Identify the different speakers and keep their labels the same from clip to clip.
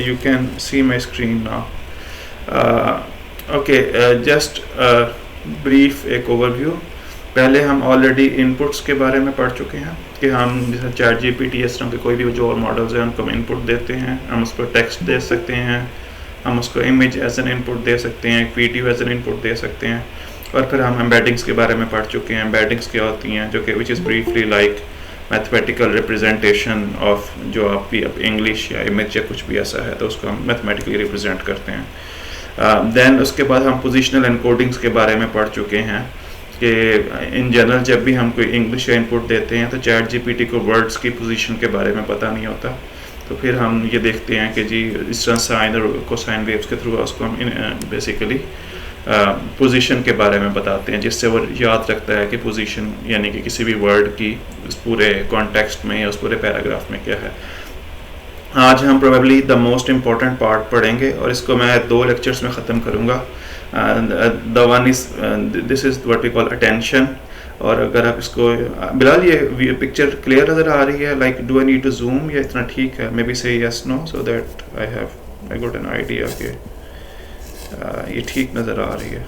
Speaker 1: you can see my screen now. Okay, just brief एक overview. पहले हम already inputs के बारे में पढ़ चुके हैं कि हम जैसे चैट जीपीटी इस तरह के कोई भी जो और मॉडल्स हैं उनको हम इनपुट देते हैं, हम उसको टेक्स्ट दे सकते हैं, हम उसको इमेज एज एन इनपुट दे सकते हैं, एक वीडियो एज एन इनपुट दे सकते हैं. और फिर हम एम्बेडिंग्स के बारे में पढ़ चुके हैं. एम्बेडिंग्स क्या होती हैं, जो कि which is briefly like mathematical representation of जो आप इंग्लिश या इमेज या कुछ भी ऐसा है तो उसको हम मैथमेटिकली रिप्रेजेंट करते हैं. देन उसके बाद हम पोजिशनल एनकोडिंग्स के बारे में पढ़ चुके हैं कि इन जनरल जब भी हम कोई इंग्लिश या इनपुट देते हैं तो चैट जीपीटी को वर्ड्स की पोजीशन के बारे में पता नहीं होता, तो फिर हम ये देखते हैं कि जी इस तरह साइन और कोसाइन वेव्स के थ्रू उसको हम बेसिकली पोजीशन के बारे में बताते हैं, जिससे वो याद रखता है कि पोजीशन यानी कि किसी भी वर्ड की उस पूरे कॉन्टेक्स्ट में या उस पूरे पैराग्राफ में क्या है. आज हम probably the most important part पढ़ेंगे और इसको मैं 2 लेक्चर्स में ख़त्म करूँगा. The one is this is what we call attention. और अगर आप इसको बिलाल ये पिक्चर क्लियर नज़र आ रही है, like do I need to zoom या इतना ठीक है? Maybe say yes no so that I got an idea कि ये ठीक नज़र आ रही है.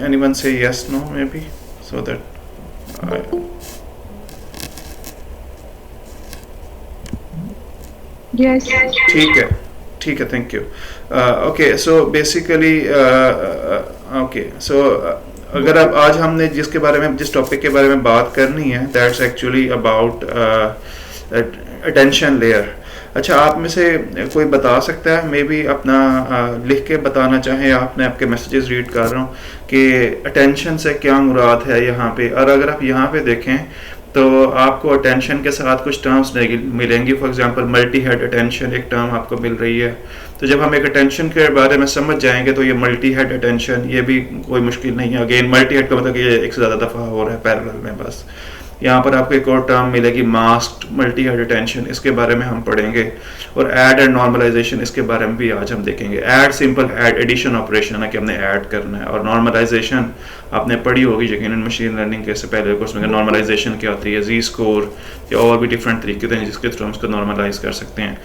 Speaker 1: Anyone say yes no maybe so that
Speaker 2: Yes.
Speaker 1: ठीक है, thank you. Okay, so basically okay, so अगर आप आज हमने जिस टॉपिक के बारे में बात करनी है that's actually about attention layer. अच्छा, आप में से कोई बता सकता है, मे बी अपना लिख के बताना चाहें, आपने आपके मैसेजेस रीड कर रहा हूँ कि अटेंशन से क्या मुराद है यहाँ पे. और अगर आप यहाँ पे देखें तो आपको अटेंशन के साथ कुछ टर्म्स मिलेंगी. For example multi head attention एक टर्म आपको मिल रही है. तो जब हम एक अटेंशन के बारे में समझ जाएंगे तो ये मल्टी हेड अटेंशन ये भी कोई मुश्किल नहीं है. अगेन मल्टी हेड का मतलब कि ये एक से ज़्यादा दफ़ा हो रहा है पैरेलल में. बस यहाँ पर आपको एक और टर्म मिलेगी मास्क्ड मल्टी हेड अटेंशन, इसके बारे में हम पढ़ेंगे. और ऐड एंड नॉर्मलाइजेशन इसके बारे में भी आज हम देखेंगे. Add simple add addition operation है कि हमने ऐड करना है. और नॉर्मलाइजेशन आपने पढ़ी होगी यकीनन मशीन लर्निंग के से पहले कोर्स में. नॉर्मलाइजेशन क्या होती है, जी स्कोर या और भी डिफरेंट तरीके हैं जिसके थ्रू हम उसको नॉर्मलाइज कर सकते हैं.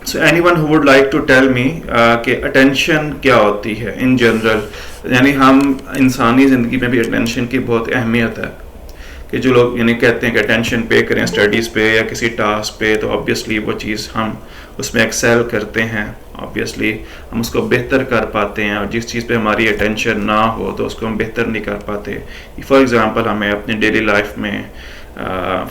Speaker 1: So anyone who would like to tell me कि अटेंशन क्या होती है इन जनरल. यानी हम इंसानी ज़िंदगी में भी अटेंशन की बहुत अहमियत है कि जो लोग यानी कहते हैं कि अटेंशन पे करें स्टडीज़ पे या किसी टास्क पे, तो ऑब्वियसली वो चीज़ हम उसमें एक्सेल करते हैं, ऑब्वियसली हम उसको बेहतर कर पाते हैं. और जिस चीज़ पे हमारी अटेंशन ना हो तो उसको हम बेहतर नहीं कर पाते. फॉर एग्ज़ाम्पल हमें अपनी डेली लाइफ में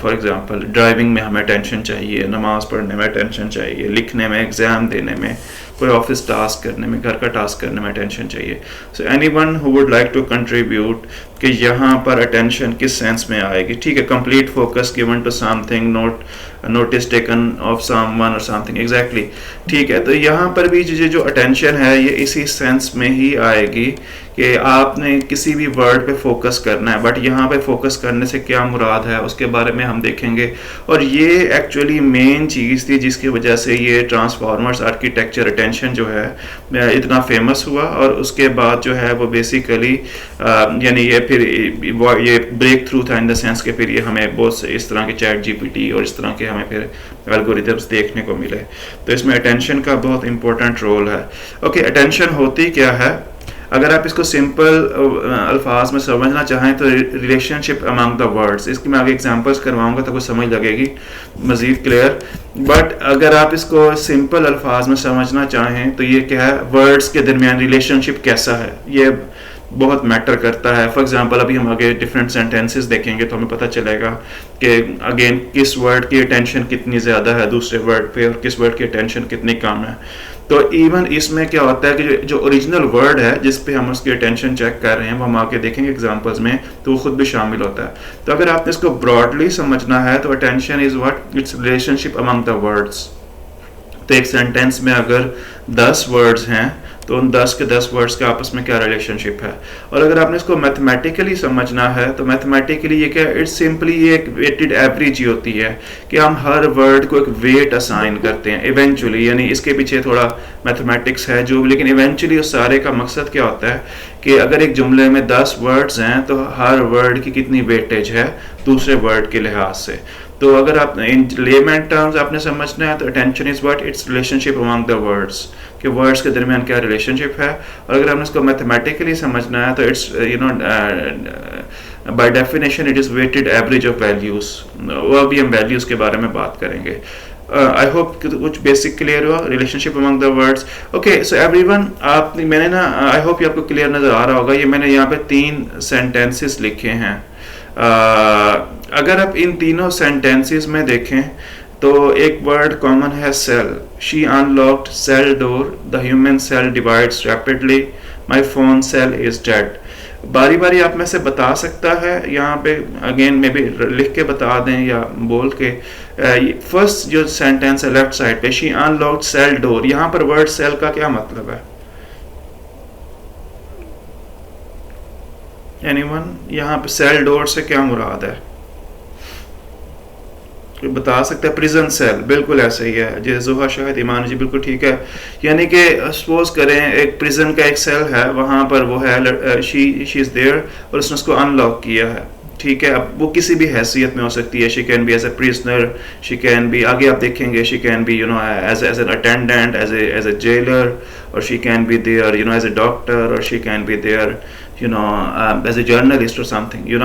Speaker 1: फॉर एग्ज़ाम्पल ड्राइविंग में हमें अटेंशन चाहिए, नमाज़ पढ़ने में अटेंशन चाहिए, लिखने में, एग्ज़ाम देने में, कोई ऑफिस टास्क करने में, घर का टास्क करने में अटेंशन चाहिए. So anyone who would like to contribute कि यहाँ पर अटेंशन किस सेंस में आएगी. ठीक है, complete focus given to something, notice taken of someone और समथिंग. एग्जैक्टली ठीक है. तो यहाँ पर भी जो अटेंशन है ये इसी सेंस में ही आएगी कि आपने किसी भी वर्ड पे फोकस करना है. बट यहाँ पे फोकस करने से क्या मुराद है उसके बारे में हम देखेंगे. और ये एक्चुअली मेन चीज़ थी जिसकी वजह से ये ट्रांसफार्मर्स आर्किटेक्चर अटेंशन जो है इतना फेमस हुआ. और उसके बाद जो है वो बेसिकली यानी ये फिर ये ब्रेक थ्रू था इन द सेंस के फिर ये हमें बहुत से इस तरह के चैट जीपीटी और इस तरह के हमें फिर एल्गोरिथम्स देखने को मिले. तो इसमें अटेंशन का बहुत इंपॉर्टेंट रोल है. ओके, अटेंशन होती क्या है? अगर आप इसको सिंपल अल्फाज में समझना चाहें तो रिलेशनशिप अमंग द वर्ड्स. इसकी मैं आगे एग्जांपल्स करवाऊंगा तो कुछ समझ लगेगी मज़ीद क्लियर. बट अगर आप इसको सिंपल अल्फाज में समझना चाहें तो ये क्या है, वर्ड्स के दरमियान रिलेशनशिप कैसा है ये बहुत मैटर करता है. फॉर एग्जांपल अभी हम आगे डिफरेंट सेंटेंसेस देखेंगे तो हमें पता चलेगा कि अगेन किस वर्ड की अटेंशन कितनी ज़्यादा है दूसरे वर्ड पे और किस वर्ड की अटेंशन कितनी कम है. तो इवन इसमें क्या होता है कि जो ओरिजिनल वर्ड है जिस पे हम उसकी अटेंशन चेक कर रहे हैं वो हम आगे देखेंगे एग्जांपल्स में, तो वो खुद भी शामिल होता है. तो अगर आपने इसको ब्रॉडली समझना है तो attention is what, it's relationship among the words. तो एक सेंटेंस में अगर 10 वर्ड्स हैं तो उन 10 के 10 वर्ड्स के आपस में क्या रिलेशनशिप है. और अगर आपने इसको मैथमेटिकली समझना है तो मैथमेटिकली ये क्या, इट्स सिंपली ये एक वेटेड एवरेज ही होती है कि हम हर वर्ड को एक वेट असाइन करते हैं इवेंचुअली. यानी इसके पीछे थोड़ा मैथमेटिक्स है जो, लेकिन इवेंचुअली उस सारे का मकसद क्या होता है कि अगर एक जुमले में 10 वर्ड्स हैं तो हर वर्ड की कितनी वेटेज है दूसरे वर्ड के लिहाज से. तो अगर आप इन लेमैन टर्म्स आपने समझना है तो attention is what, it's relationship among the words, कि वर्ड्स के दरमियान क्या रिलेशनशिप है। और अगर हमने इसको मैथमेटिकली समझना है तो it's by definition it is weighted average of values. वो अभी हम वैल्यूज़ के बारे में बात करेंगे। आई होप कुछ बेसिक क्लियर हुआ, relationship among the words. Okay so everyone, आप मैंने ना आई होप आपको क्लियर नज़र आ रहा होगा। ये मैंने यहाँ पे 3 सेंटेंसेस लिखे हैं। अगर आप इन तीनों सेंटेंसेस में देखें तो एक वर्ड कॉमन है cell. She unlocked cell door, the human cell divides rapidly, my phone cell is dead. बारी बारी आप में से बता सकता है यहाँ पे, अगेन मे बी लिख के बता दें या बोल के। फर्स्ट जो सेंटेंस है लेफ्ट साइड पे, शी अनलॉक्ड सेल डोर, यहाँ पर वर्ड सेल का क्या मतलब है? एनीवन? यहाँ पे सेल डोर से क्या मुराद है? कोई बता सकता है? प्रिजन सेल, बिल्कुल ऐसे ही है जी। जुहा शाहिद ईमान जी बिल्कुल ठीक है। यानी कि सपोज करें एक प्रिजन का एक सेल है, वहाँ पर वो है शी इज देयर और उसने उसको अनलॉक किया है, ठीक है। अब वो किसी भी हैसियत में हो सकती है। She can be as a prisoner, she can be, आगे आप देखेंगे, she can be as an attendant, as a jailer, और she can be there as a doctor, और she can be there as a journalist और something.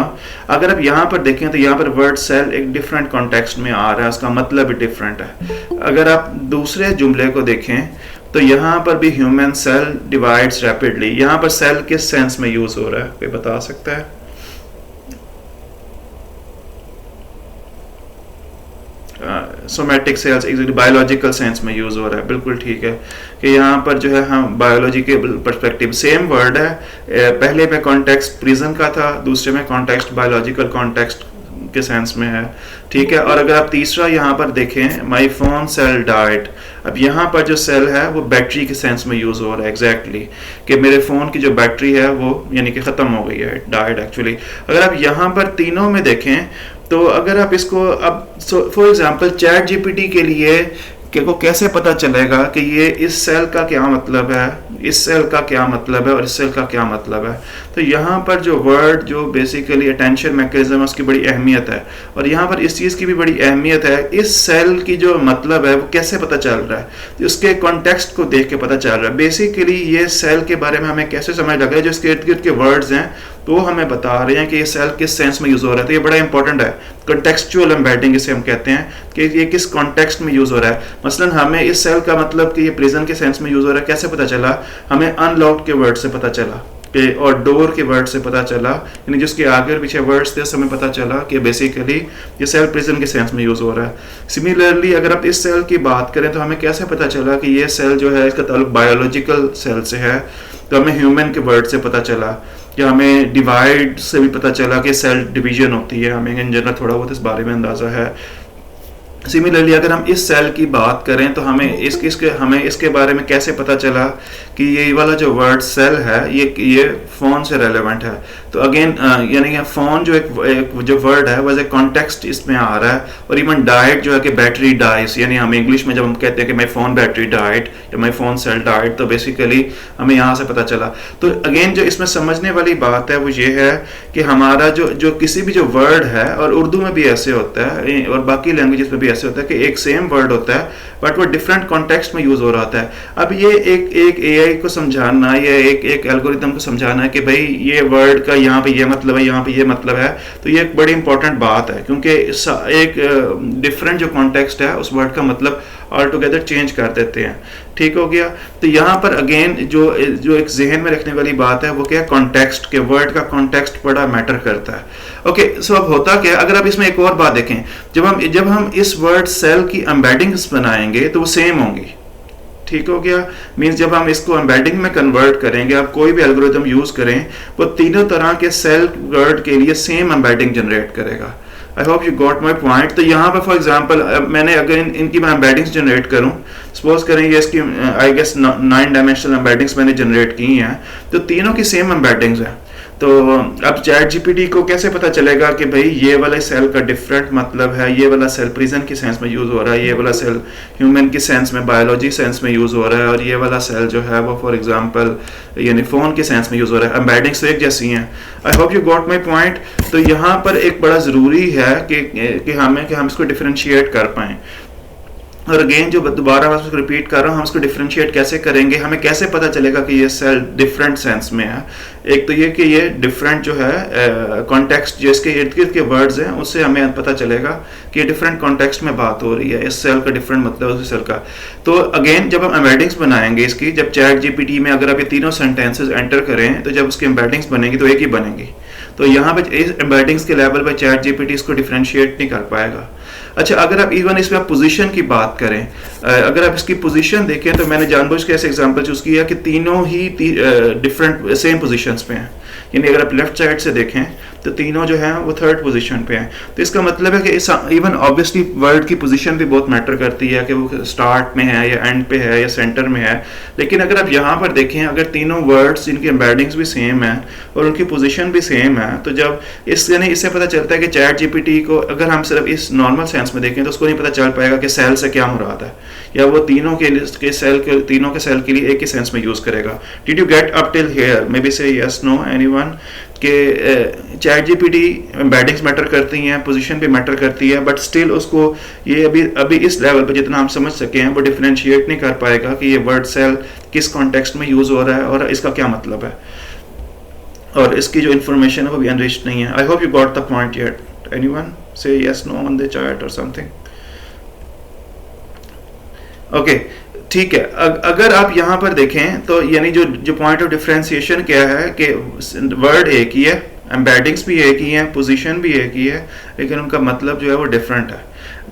Speaker 1: अगर आप यहाँ पर देखें तो यहाँ पर वर्ड सेल एक डिफरेंट कॉन्टेक्स्ट में आ रहा है, उसका मतलब भी डिफरेंट है। अगर आप दूसरे जुमले को देखें तो यहाँ पर भी ह्यूमन सेल डिवाइड्स रैपिडली, यहाँ पर सेल किस सेंस में यूज हो रहा है? कोई बता सकता है? सोमैटिक सेल्स, बायोलॉजिकल सेंस में यूज हो रहा है, बिल्कुल ठीक है। कि यहाँ पर जो है हम बायोलॉजी के पर्सपेक्टिव, सेम वर्ड है, पहले में कॉन्टेक्स्ट प्रिजन का था, दूसरे में कॉन्टेक्स्ट बायोलॉजिकल कॉन्टेक्स्ट के सेंस में है, ठीक है। और अगर आप तीसरा यहाँ पर देखें, माई फोन सेल डाइड, अब यहाँ पर जो सेल है वो बैटरी के सेंस में यूज हो रहा है एग्जैक्टली, कि मेरे फोन की जो बैटरी है वो यानी कि खत्म हो गई है, डाइड एक्चुअली। अगर आप यहाँ पर तीनों में देखें तो अगर आप इसको अब फॉर एग्जांपल चैट जीपीटी के लिए को कैसे पता चलेगा कि ये इस सेल का क्या मतलब है, इस सेल का क्या मतलब है और इस सेल का क्या मतलब है? तो यहाँ पर जो वर्ड जो बेसिकली अटेंशन मैकेनिज्म है उसकी बड़ी अहमियत है, और यहाँ पर इस चीज़ की भी बड़ी अहमियत है। इस सेल की जो मतलब है वो कैसे पता चल रहा है? तो उसके कॉन्टेक्स्ट को देख के पता चल रहा है। बेसिकली ये सेल के बारे में हमें कैसे समझ लग रहा है, जो इसके इर्द गिर्द के वर्ड्स हैं तो हमें बता रहे हैं कि ये सेल किस सेंस में यूज हो रहा है। तो ये बड़ा इंपॉर्टेंट है, कॉन्टेक्सचुअल एम्बेडिंग इसे हम कहते हैं, कि ये किस कॉन्टेक्स्ट में यूज हो रहा है। मसलन हमें इस सेल का मतलब कि ये प्रिजन के सेंस में यूज हो रहा है कैसे पता चला? हमें अनलॉक्ड के वर्ड से पता चला, और डोर के वर्ड से पता चला, यानी जिसके आगे और पीछे वर्ड्स थे हमें पता चला कि बेसिकली ये सेल प्रिजन के सेंस में यूज हो रहा है। सिमिलरली अगर आप इस सेल की बात करें तो हमें कैसे पता चला कि ये सेल जो है इसका ताल्लुक बायोलॉजिकल सेल से है? तो हमें ह्यूमन के वर्ड से पता चला, या हमें डिवाइड से भी पता चला कि सेल डिवीजन होती है, हमें इन जनरल थोड़ा बहुत इस बारे में अंदाजा है। सिमिलरली अगर हम इस सेल की बात करें तो हमें इसके बारे में कैसे पता चला कि ये वाला जो वर्ड सेल है ये फोन से रेलेवेंट है? तो अगेन यानी कि फोन जो एक जो वर्ड है वह कॉन्टेक्स्ट इसमें आ रहा है। और इवन डाइट जो है कि बैटरी डाइज, यानी हम इंग्लिश में जब हम कहते हैं कि माई फोन बैटरी डाइट या माई फोन सेल डाइट, तो बेसिकली हमें यहाँ से पता चला। तो अगेन जो इसमें समझने वाली बात है वो ये है कि हमारा जो किसी भी जो वर्ड है, और उर्दू में भी ऐसे होता है और बाकी लैंग्वेजेस में भी ऐसे होता है कि एक सेम वर्ड होता है बट वो डिफरेंट कॉन्टेक्स्ट में यूज हो रहा होता है। अब ये एक एआई को समझाना या एक एल्गोरिथम को समझाना है कि भाई ये वर्ड का यहाँ पे ये मतलब है, यहाँ पे ये मतलब है, तो ये एक बड़ी इंपॉर्टेंट बात है, क्योंकि एक डिफरेंट जो कॉन्टेक्स्ट है उस वर्ड का मतलब ऑल टुगेदर चेंज कर देते हैं। ठीक हो गया? तो यहाँ पर अगेन जो एक जहन में रखने वाली बात है वो क्या है? कॉन्टेक्स्ट के, वर्ड का कॉन्टेक्स्ट बड़ा मैटर करता है। ओके, सो अब होता क्या, अगर आप इसमें एक और बात देखें, जब हम इस वर्ड सेल की एम्बेडिंग्स बनाएंगे तो वो सेम होंगी। ठीक हो गया? मींस जब हम इसको एम्बेडिंग में कन्वर्ट करेंगे, आप कोई भी एल्गोरिथम यूज करें, वो तीनों तरह के सेल वर्ड के लिए सेम एम्बेडिंग जनरेट करेगा। आई hope you got my point. तो यहाँ पर फॉर एग्जाम्पल मैंने अगर इनकी मैं एम्बेडिंग्स जनरेट करूँ, सपोज करें ये इसकी आई गेस 9 डायमेंशनल एम्बेडिंग्स मैंने जनरेट की हैं, तो तीनों की सेम एम्बेडिंग्स हैं। तो अब चैट जीपीटी को कैसे पता चलेगा कि भाई ये वाला सेल का डिफरेंट मतलब है, ये वाला सेल प्रिजन की सेंस में यूज़ हो रहा है, ये वाला सेल ह्यूमन की सेंस में, बायोलॉजी सेंस में यूज़ हो रहा है, और ये वाला सेल जो है वो फॉर एग्जांपल यानी फ़ोन के सेंस में यूज़ हो रहा है। एम्बेडिंग्स तो एक जैसी हैं। आई hope you got my point. तो यहाँ पर एक बड़ा ज़रूरी है कि हम इसको डिफ्रेंशिएट कर पाएँ। और अगेन जो दोबारा मैं उसको रिपीट कर रहा हूँ, हम उसको डिफरेंशिएट कैसे करेंगे, हमें कैसे पता चलेगा कि ये सेल डिफरेंट सेंस में है। एक तो ये कि ये डिफरेंट जो है कॉन्टेक्स्ट जिसके इर्द गिर्द के वर्ड्स हैं उससे हमें पता चलेगा कि ये डिफरेंट कॉन्टेक्स्ट में बात हो रही है, इस सेल का डिफरेंट मतलब उस सेल का। तो अगेन जब हम एम्बेडिंग्स बनाएंगे इसकी, जब चैट जीपीटी में अगर आप ये तीनों सेंटेंसेस एंटर करें तो जब उसकी एम्बेडिंग्स बनेंगी तो एक ही बनेगी। तो यहाँ पे इस एम्बेडिंग्स के लेवल पे चैट जीपीटी इसको डिफरेंशिएट नहीं कर पाएगा। अच्छा, अगर आप इवन इसमें आप पोजीशन की बात करें, अगर आप इसकी पोजीशन देखें तो मैंने जानबूझ के ऐसे एग्जांपल चूज किया कि तीनों ही डिफरेंट सेम पोजीशंस पे हैं। यानी अगर आप लेफ्ट साइड से देखें तो तीनों जो हैं वो थर्ड पोजीशन पे हैं। तो इसका मतलब है कि इवन ऑब्वियसली वर्ड की पोजीशन भी बहुत मैटर करती है कि वो स्टार्ट में है या एंड पे है या सेंटर में है। लेकिन अगर आप यहाँ पर देखें, अगर तीनों वर्ड्स जिनकी एम्बेडिंग्स भी सेम है और उनकी पोजीशन भी सेम है, तो जब यानी इससे पता चलता है कि चैट जीपीटी को अगर हम सिर्फ इस नॉर्मल सेंस में देखें तो उसको नहीं पता चल पाएगा कि सेल से क्या मुराद है, या वो तीनों के सेल के लिए एक ही सेंस में यूज करेगा। Did you get up till here? May be say yes, no, anyone? कि चैट जीपीटी एम्बेडिंग्स मैटर करती हैं, पोजीशन भी मैटर करती है, बट स्टिल उसको ये अभी इस लेवल पे जितना हम समझ सके हैं वो डिफरेंशिएट नहीं कर पाएगा कि ये वर्ड सेल किस कॉन्टेक्स्ट में यूज हो रहा है और इसका क्या मतलब है, और इसकी जो इन्फॉर्मेशन है वो भी अनरिच्ड नहीं है। I hope you got the point yet? Anyone say yes, no on the chat और समथिंग? ओके, ठीक है। अगर आप यहाँ पर देखें तो यानी जो पॉइंट ऑफ डिफरेंशिएशन क्या है कि वर्ड एक ही है, एम्बेडिंग्स भी एक ही है, पोजीशन भी एक ही है, लेकिन उनका मतलब जो है वो डिफरेंट है।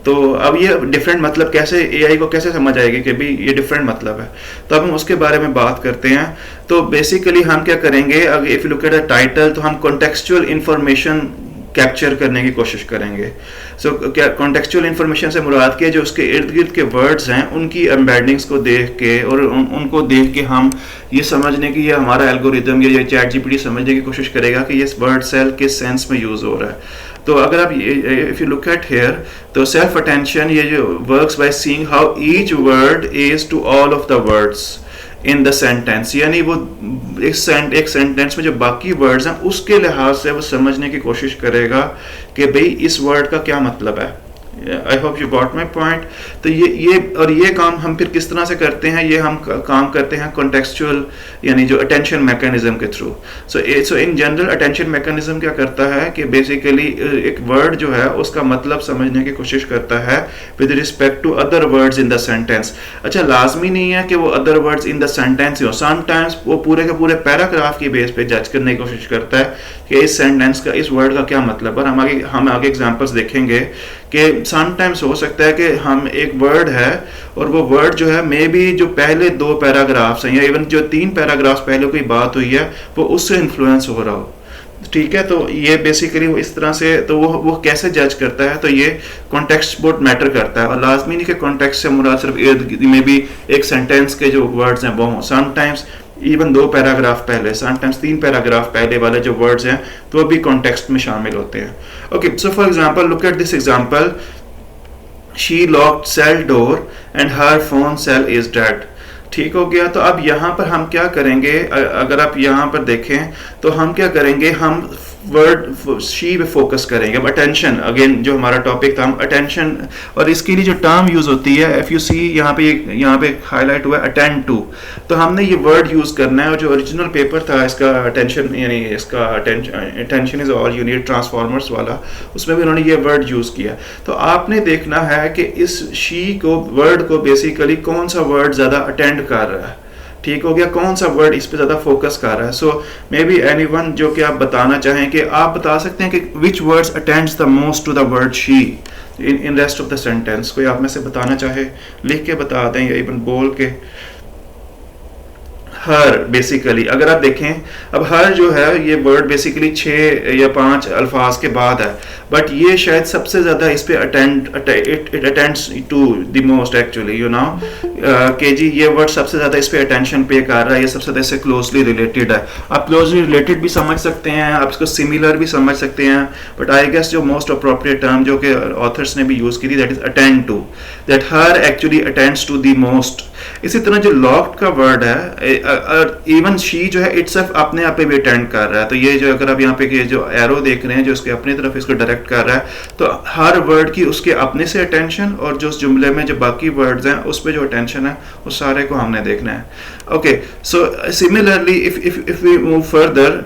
Speaker 1: तो अब ये डिफरेंट मतलब कैसे एआई को कैसे समझ आएगी कि भी ये डिफरेंट मतलब है, तो अब हम उसके बारे में बात करते हैं। तो बेसिकली हम क्या करेंगे, अगर if you look at the title, तो हम कॉन्टेक्सचुअल इंफॉर्मेशन कैप्चर करने की कोशिश करेंगे। क्या कॉन्टेक्सचुअल इन्फॉर्मेशन से मुराद के जो उसके इर्द गिर्द के वर्ड्स हैं उनकी एम्बेडिंग्स को देख के और उनको देख के हम ये समझने की, ये हमारा एल्गोरिदम या चैट जीपीटी समझने की कोशिश करेगा कि ये वर्ड सेल किस सेंस में यूज हो रहा है। तो अगर आप if you look at here, तो सेल्फ अटेंशन ये जो works by seeing how each word is to all of the words in the sentence, यानी वो एक सेंटेंस में जो बाकी वर्ड्स हैं उसके लिहाज से वो समझने की कोशिश करेगा कि भाई इस वर्ड का क्या मतलब है। I hope you got my point. तो ये काम हम फिर किस तरह से करते हैं, ये हम काम करते हैं कॉन्टेक्सचुअल यानी जो अटेंशन मैकेनिज्म के through. So in general attention mechanism क्या करता है कि बेसिकली एक वर्ड जो है उसका मतलब समझने की कोशिश करता है with respect to other words in the sentence. अच्छा, लाजमी नहीं है कि वो other words in the sentence हो, समटाइम्स वो पूरे के पूरे पैराग्राफ की बेस पे जज करने की कोशिश करता है कि इस सेंटेंस का, इस वर्ड का क्या मतलब। और हम आगे एग्जांपल्स देखेंगे कि समटाइम्स हो सकता है कि हम एक वर्ड है और वो वर्ड जो है मे बी जो पहले 2 पैराग्राफ्स हैं या इवन जो 3 पैराग्राफ्स पहले कोई बात हुई है वो उससे इन्फ्लुएंस हो रहा हो। ठीक है, तो ये बेसिकली वो इस तरह से, तो वो कैसे जज करता है, तो ये कॉन्टेक्स्ट बहुत मैटर करता है। और लाजमी नहीं कि कॉन्टेक्स्ट से मुराद सिर्फ इर्द में भी एक सेंटेंस के जो वर्ड्स हैं वो हों, समटाइम्स इवन 2 पैराग्राफ पहले, समटाइम्स 3 पैराग्राफ पहले वाले जो वर्ड्स हैं तो वो भी कॉन्टेक्स्ट में शामिल होते हैं। Okay, so for example look at this example, she locked cell door and her phone cell is dead. ठीक हो गया। तो अब यहाँ पर हम क्या करेंगे, अगर आप यहाँ पर देखें तो हम क्या करेंगे, हम वर्ड शी पे फोकस करेंगे। अब अटेंशन, अगेन जो हमारा टॉपिक था, हम अटेंशन, और इसके लिए जो टर्म यूज होती है, इफ यू सी यहाँ पे हाईलाइट हुआ है अटेंड टू, तो हमने ये वर्ड यूज करना है। और जो ओरिजिनल पेपर था इसका अटेंशन, यानी इसका attention is all you need transformers वाला, उसमें भी उन्होंने ये वर्ड यूज किया। तो आपने देखना है कि इस शी को, वर्ड को बेसिकली कौन सा वर्ड ज्यादा अटेंड कर रहा है। ठीक हो गया, कौन सा वर्ड इस पे ज्यादा फोकस कर रहा है। सो मे बी एनीवन जो कि आप बताना चाहें, कि आप बता सकते हैं कि which words attends the most to the word she in rest of the sentence. कोई आप में से बताना चाहे, लिख के बता दें या इवन बोल के। हर बेसिकली अगर आप देखें, अब हर जो है ये वर्ड बेसिकली 6 या 5 अल्फाज के बाद है, बट ये शायद सबसे ज़्यादा इस पे it attends to the most actually you know के जी ये वर्ड सबसे ज़्यादा इस पे अटेंशन पे कर रहा है, ये सबसे ज़्यादा इससे क्लोजली रिलेटेड है। आप क्लोजली रिलेटेड भी समझ सकते हैं, आप इसको सिमिलर भी समझ सकते हैं, बट आई गेस जो मोस्ट अप्रोप्रिएट टर्म जो कि ऑथर्स ने भी यूज़ की थी that is attend to, that her actually attends to the most. इसी तरह जो लॉक्ड का वर्ड है, इवन शी जो है इट्सेल्फ अपने आप पे भी अटेंड कर रहा है, तो ये जो अगर आप यहाँ पे ये जो एरो देख रहे हैं जो उसके अपनी तरफ इसको डायरेक्ट कर रहा है, तो हर वर्ड की उसके अपने से अटेंशन और जो उस जुमले में जो बाकी वर्ड्स हैं उस पे जो अटेंशन है उस सारे को हमने देखना है। Okay, so similarly if we move further,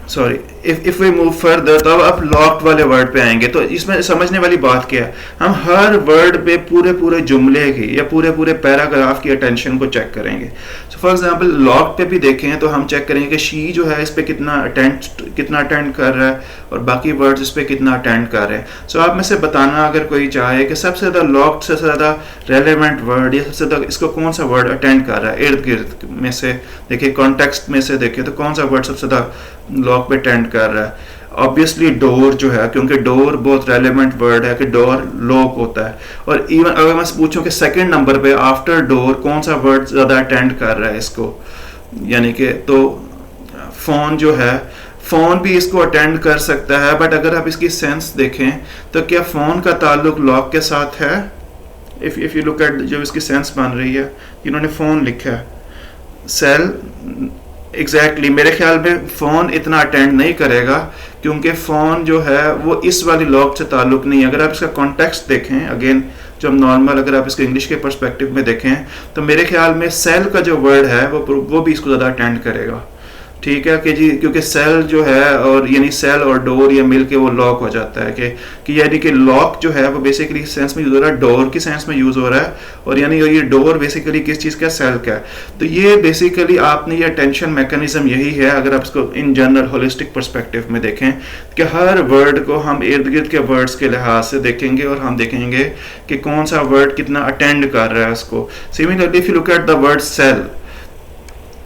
Speaker 1: sorry if we move further, तो अब आप लॉक्ड वाले वर्ड पे आएंगे। तो इसमें समझने वाली बात क्या है, हम हर वर्ड पे पूरे पूरे जुमले की या पूरे पूरे पैराग्राफ की अटेंशन को चेक करेंगे। सो फॉर एग्जांपल लॉक्ड पे भी देखें तो हम चेक करेंगे कि शी जो है इस पे कितना अटेंड कर रहा है और बाकी वर्ड्स इस पे कितना अटेंड कर रहे हैं। सो आप में से बताना अगर कोई चाहे कि सबसे ज़्यादा लॉक्ड से ज़्यादा रेलेवेंट वर्ड या सबसे ज़्यादा इसको कौन सा वर्ड अटेंड कर रहा है इर्द गिर्द में से, देखिए कॉन्टेक्स्ट में से देखिए तो कौन सा वर्ड सबसे ज़्यादा लॉक पे अटेंड कर रहा है। ऑब्वियसली डोर जो है, क्योंकि डोर बहुत रेलेवेंट वर्ड है कि डोर लॉक होता है। और इवन अगर मैं पूछूं कि सेकंड नंबर पे आफ्टर डोर कौन सा वर्ड ज़्यादा अटेंड कर रहा है इसको, यानी कि तो फोन जो है, फोन भी इसको अटेंड कर सकता है, बट अगर आप इसकी सेंस देखें तो क्या फोन का ताल्लुक लॉक के साथ है? इफ यू लुक एट जो इसकी सेंस बन रही है, इन्होंने फोन लिखा है, सेल एग्जैक्टली मेरे ख्याल में फ़ोन इतना अटेंड नहीं करेगा, क्योंकि फ़ोन जो है वो इस वाली लॉक से ताल्लुक़ नहीं है। अगर आप इसका कॉन्टेक्स्ट देखें अगेन, जो हम नॉर्मल अगर आप इसको इंग्लिश के पर्सपेक्टिव में देखें तो मेरे ख्याल में सेल का जो वर्ड है वो भी इसको ज़्यादा अटेंड करेगा। ठीक है कि जी, क्योंकि सेल जो है और यानी सेल और डोर ये मिल के वो लॉक हो जाता है कि यानी कि लॉक जो है वो बेसिकली सेंस में यूज़ हो रहा है, डोर की सेंस में यूज़ हो रहा है, और यानी ये डोर बेसिकली किस चीज़ का, सेल का है। तो ये बेसिकली आपने ये अटेंशन मैकेनिज्म यही है, अगर आप इसको इन जनरल होलिस्टिक पर्सपेक्टिव में देखें कि हर वर्ड को हम इर्द गिर्द के वर्ड्स के लिहाज से देखेंगे और हम देखेंगे कि कौन सा वर्ड कितना अटेंड कर रहा है उसको। Similarly if you look at the word cell,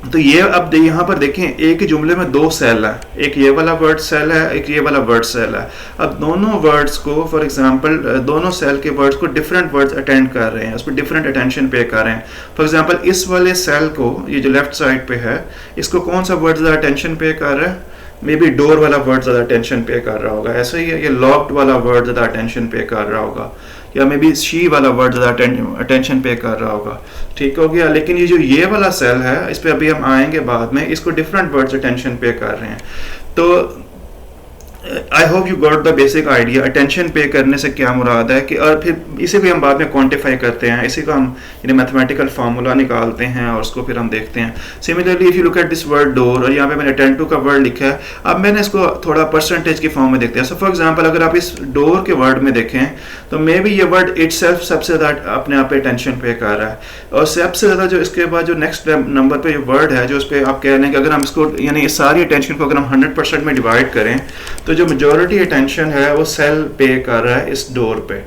Speaker 1: तो ये अब यहाँ पर देखें एक ही जुमले में दो सेल है, एक ये वाला वर्ड सेल है, एक ये वाला वर्ड सेल है। अब दोनों वर्ड्स को फॉर एग्जांपल दोनों सेल के वर्ड्स को डिफरेंट वर्ड्स अटेंड कर रहे हैं, उस पर डिफरेंट अटेंशन पे कर रहे हैं। फॉर एग्जांपल इस वाले सेल को, ये जो लेफ्ट साइड पे है, इसको कौन सा वर्ड ज़्यादा अटेंशन पे कर रहा है? मे बी डोर वाला वर्ड ज़्यादा अटेंशन पे कर रहा होगा। ऐसे ही है, ये लॉक्ड वाला वर्ड ज़्यादा अटेंशन पे कर रहा होगा, या मे बी शी वाला वर्ड ज़्यादा अटेंशन पे कर रहा होगा। ठीक हो गया। लेकिन ये जो ये वाला सेल है, इस पे अभी हम आएंगे बाद में, इसको डिफरेंट वर्ड्स अटेंशन पे कर रहे हैं। तो आई hope you got the basic idea attention पे करने से क्या मुराद है कि, और फिर इसे भी हम बाद में क्वांटिफाई करते हैं, इसी को हम मैथमेटिकल फार्मूला निकालते हैं और उसको फिर हम देखते हैं। Similarly if you look at this word door, और यहाँ पे मैंने अटेंड टू का वर्ड लिखा है, अब मैंने इसको थोड़ा परसेंटेज के फॉर्म में देखते हैं। सो फॉर एग्जाम्पल अगर आप इस डोर के वर्ड में देखें तो मे बी ये वर्ड इटसेल्फ सबसे ज़्यादा अपने आप पे अटेंशन पे कर रहा है, और सबसे ज़्यादा जो इसके बाद जो नेक्स्ट नंबर पे जो वर्ड है, जो उस पर आप कह रहे हैं कि अगर हम इसको यानी इस सारी अटेंशन को अगर हम 100% में डिवाइड करें तो जो मेजॉरिटी अटेंशन है वो सेल पे कर रहा है इस डोर पे,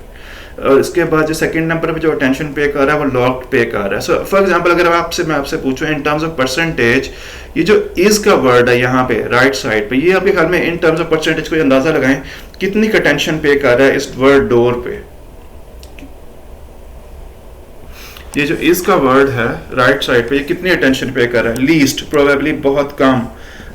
Speaker 1: और इसके बाद जो सेकंड नंबर पे जो अटेंशन पे कर रहा है वो लॉक्ड पे कर रहा है। सो फॉर एग्जांपल अगर मैं आपसे पूछूं इन टर्म्स ऑफ परसेंटेज, ये जो इज का वर्ड है यहाँ पे राइट साइड पे, ये आपके ख्याल में इन टर्म्स ऑफ परसेंटेज को अंदाजा लगाएं कितनी अटेंशन पे कर रहा है इस वर्ड डोर पे। ये जो इज का वर्ड है राइट साइड पे, ये कितनी अटेंशन पे कर रहा है? लीस्ट, प्रोबेबली बहुत कम,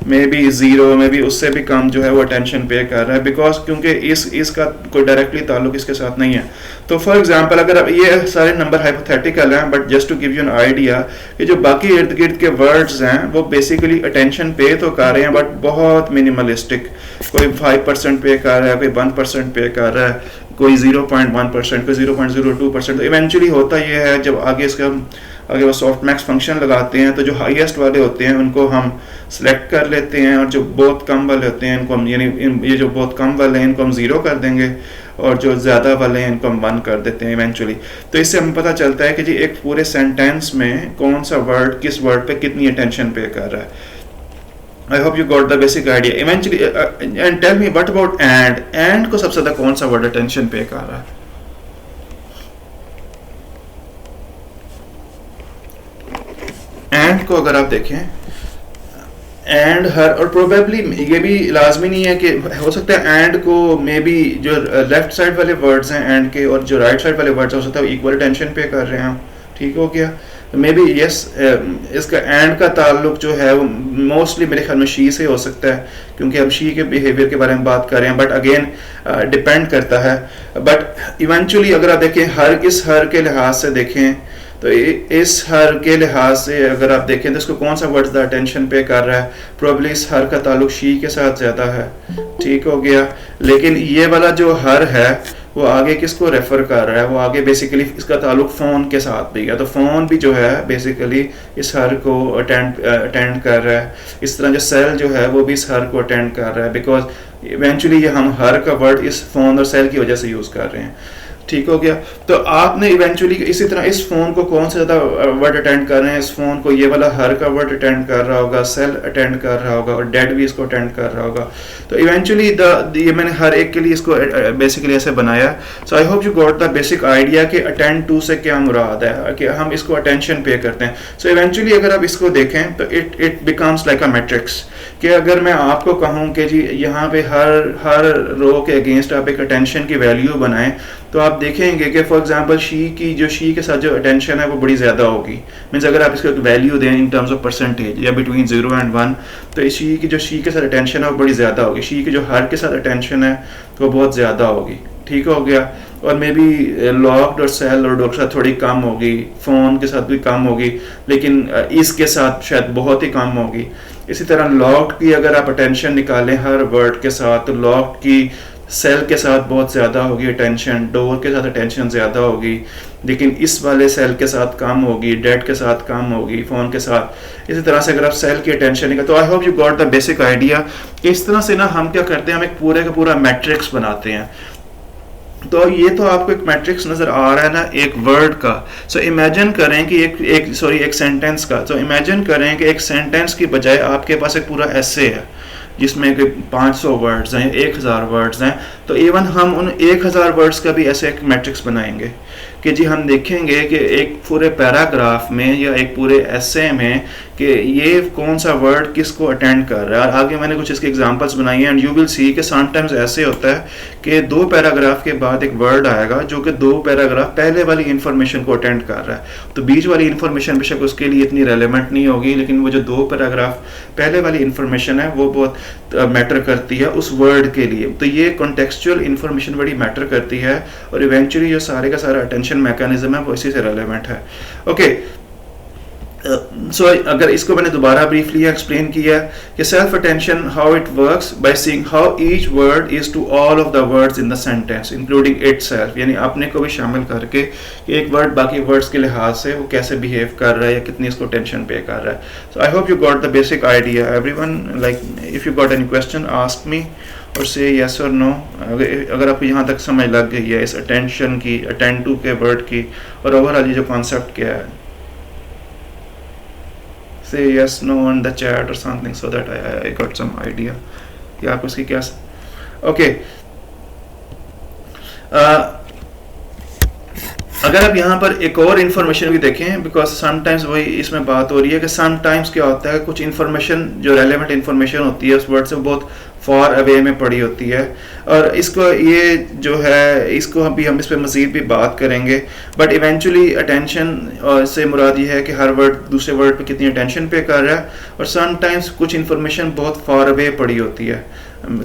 Speaker 1: maybe zero, maybe उससे भी कम जो है वो अटेंशन पे कर रहा है, बिकॉज क्योंकि इसका कोई डायरेक्टली ताल्लुक इसके साथ नहीं है। तो फॉर एग्जांपल अगर अब ये सारे नंबर हाइपोथेटिकल हैं, but just to give you an idea कि जो बाकी इर्द गिर्द के वर्ड्स हैं वो बेसिकली अटेंशन पे तो कर रहे हैं, बट बहुत मिनिमलिस्टिक, कोई 5% पे कर रहा है, कोई 1% पे कर रहा है, कोई 0.1%, कोई 0.02%। तो इवेंचुअली होता ये है जब आगे इसका हम आगे वो सॉफ्ट मैक्स फंक्शन लगाते हैं तो जो हाईएस्ट वाले होते हैं उनको हम सिलेक्ट कर लेते हैं, और जो बहुत कम वाले होते हैं इनको हम यानी ये जो बहुत कम वाले हैं इनको हम 0 कर देंगे, और जो ज़्यादा वाले हैं इनको हम 1 कर देते हैं इवेंचुअली। तो इससे हमें पता चलता है कि जी एक पूरे सेंटेंस में कौन सा वर्ड किस वर्ड पे कितनी अटेंशन पे कर रहा है। I hope you got the basic idea eventually. And tell me what about and को सबसे ज़्यादा कौन सा वर्ड अटेंशन पे कर रहा है? एंड को अगर आप देखें, एंड हर, और प्रोबेबली ये भी लाजमी नहीं है कि, हो सकता है एंड को मे बी जो लेफ्ट साइड वाले वर्ड्स हैं एंड के और जो राइट साइड वाले वर्ड्स हैं हो सकता है इक्वल टेंशन पे कर रहे हैं, ठीक हो गया। तो मे बी यस, इसका एंड का ताल्लुक जो है वो मोस्टली मेरे ख्याल में शी से हो सकता है, क्योंकि हम शी के बिहेवियर के बारे में बात कर रहे हैं, बट अगेन डिपेंड करता है। बट इवेंचुअली अगर आप देखें इस हर के लिहाज से देखें, तो इस हर के लिहाज से अगर आप देखें तो इसको कौन सा वर्ड ज़्यादा अटेंशन पे कर रहा है, प्रोबेबली इस हर का ताल्लुक शी के साथ ज़्यादा है, ठीक हो गया। लेकिन ये वाला जो हर है वो आगे किसको रेफर कर रहा है, वो आगे बेसिकली इसका ताल्लुक फ़ोन के साथ भी है, तो फ़ोन भी जो है बेसिकली इस हर को अटेंड कर रहा है। इस तरह जो सेल जो है वो भी इस हर को अटेंड कर रहा है, बिकॉज इवेंचुअली ये हम हर का वर्ड इस फ़ोन और सेल की वजह से यूज़ कर रहे हैं, ठीक हो गया। तो आपने इवेंचुअली इसी तरह इस फोन को कौन सा ज्यादा वर्ड अटेंड कर रहे हैं, इस फोन को ये वाला हर का वर्ड अटेंड कर रहा होगा, सेल अटेंड कर रहा होगा और डेड भी इसको अटेंड कर रहा होगा। तो इवेंचुअली ये मैंने हर एक के लिए इसको बेसिकली ऐसे बनाया। So I hope you got the basic idea कि अटेंड टू से क्या मुराद है, कि हम इसको अटेंशन पे करते हैं। सो इवेंचुअली अगर आप इसको देखें तो it becomes like a matrix, कि अगर मैं आपको कहूँ कि जी यहाँ पे हर रो के अगेंस्ट आप एक अटेंशन की वैल्यू बनाएं, तो आप देखेंगे कि फॉर एग्जांपल शी के साथ जो अटेंशन है वो बड़ी ज़्यादा होगी। मीन्स अगर आप इसको एक वैल्यू दें इन टर्म्स ऑफ परसेंटेज या बिटवीन 0 and 1, तो शी के साथ अटेंशन है वो बड़ी ज़्यादा होगी, शी की जो हर के साथ अटेंशन है वो बहुत ज़्यादा होगी, ठीक हो गया। और मे बी लॉक्ड और सेल और डॉग के साथ थोड़ी कम होगी, फ़ोन के साथ भी कम होगी, लेकिन इसके साथ शायद बहुत ही कम होगी। इसी तरह लॉक्ड की अगर आप अटेंशन निकालें हर वर्ड के साथ, तो लॉक्ड की सेल के साथ बहुत ज़्यादा होगी अटेंशन, डोर के साथ अटेंशन ज़्यादा होगी, लेकिन इस वाले सेल के साथ कम होगी, डेड के साथ कम होगी, फ़ोन के साथ। इसी तरह से अगर आप सेल की अटेंशन निकाल, तो आई hope you got the basic idea. इस तरह से ना हम क्या करते हैं, हम एक पूरे का पूरा मैट्रिक्स बनाते हैं। तो ये तो आपको एक मैट्रिक्स नज़र आ रहा है ना एक वर्ड का। सो इमेजिन करें कि एक सेंटेंस का। तो इमेजिन करें कि एक सेंटेंस की बजाय आपके पास एक पूरा एसे है जिसमें 500 वर्ड्स हैं, 1000 वर्ड्स हैं। तो इवन हम उन 1000 वर्ड्स का भी ऐसे एक मैट्रिक्स बनाएंगे कि जी हम देखेंगे कि एक पूरे पैराग्राफ में या एक पूरे एसे में कि ये कौन सा वर्ड किसको अटेंड कर रहा है। आगे मैंने कुछ इसके एग्जांपल्स बनाई हैं एंड यू विल सी कि समटाइम्स ऐसे होता है कि 2 पैराग्राफ के बाद एक वर्ड आएगा जो कि 2 पैराग्राफ पहले वाली इंफॉर्मेशन को अटेंड कर रहा है। तो बीच वाली इंफॉर्मेशन बेशक उसके लिए इतनी रेलेवेंट नहीं होगी, लेकिन वो जो 2 पैराग्राफ पहले वाली इंफॉर्मेशन है वो बहुत मैटर करती है उस वर्ड के लिए। तो ये कॉन्टेक्सचुअल इंफॉर्मेशन बड़ी मैटर करती है और इवेंचुअली जो सारे का सारा अटेंशन मैकेनिज्म है वो इसी से रेलेवेंट है। ओके, सो अगर इसको मैंने दोबारा ब्रीफली एक्सप्लेन किया कि self attention how it works by seeing how each word is to all of the words in the sentence including itself, यानी अपने को भी शामिल करके कि एक वर्ड बाकी वर्ड्स के लिहाज से वो कैसे बिहेव कर रहा है या कितनी इसको टेंशन पे कर रहा है। So I hope you got the basic idea everyone. Like if you got any question ask me और से यस और नो। अगर आपको यहाँ तक समझ लग गई है इस अटेंशन की, अटेंड टू के वर्ड की और ओवरऑल ये जो कॉन्सेप्ट क्या है, say yes no on the chat or something so that I got some idea कि आप उसकी क्या। okay, अगर आप यहाँ पर एक और इन्फॉर्मेशन भी देखें, बिकॉज समटाइम्स वही इसमें बात हो रही है कि समटाइम्स क्या होता है कुछ इन्फॉर्मेशन जो रेलेवेंट इन्फॉर्मेशन होती है उस वर्ड से बहुत फार अवे में पड़ी होती है, और इसको ये जो है इसको हम इस पर मज़ीद भी बात करेंगे। बट इवेंचुअली अटेंशन से मुराद ये है कि हर वर्ड दूसरे वर्ड पे कितनी अटेंशन पे कर रहा है, और समटाइम्स कुछ इन्फॉर्मेशन बहुत फार अवे पड़ी होती है।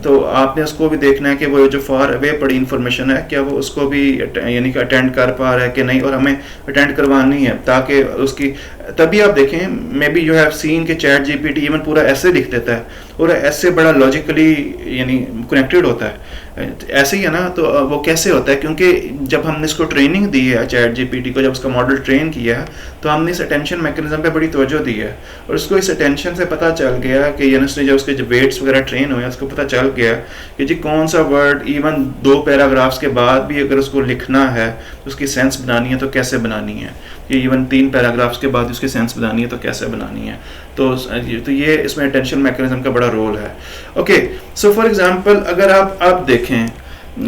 Speaker 1: तो आपने उसको भी देखना है कि वो जो फार अवे पड़ी इन्फॉर्मेशन है क्या वो उसको भी यानी कि अटेंड कर पा रहा है कि नहीं, और हमें अटेंड करवानी है ताकि उसकी। तभी आप देखें may be you have seen कि चैट जीपीटी इवन पूरा ऐसे लिख देता है और ऐसे बड़ा लॉजिकली यानी कनेक्टेड होता है। ऐसे ही है ना, तो वो कैसे होता है क्योंकि जब हमने इसको ट्रेनिंग दी है चैट जीपीटी को, जब उसका मॉडल ट्रेन किया है तो हमने इस अटेंशन मैकेनिज्म पे बड़ी तवज्जो दी है, और उसको इस अटेंशन से पता चल गया कि यानी जब उसके जो वेट्स वगैरह ट्रेन हुए उसको पता चल गया कि जी कौन सा वर्ड इवन 2 पैराग्राफ्स के बाद भी अगर उसको लिखना है तो उसकी सेंस बनानी है तो कैसे बनानी है, कि इवन 3 पैराग्राफ्स के बाद उसकी सेंस बनानी है तो कैसे बनानी है। तो ये इसमें अटेंशन मैकेनिज्म का बड़ा रोल है। ओके, सो फॉर एग्जांपल अगर आप देखें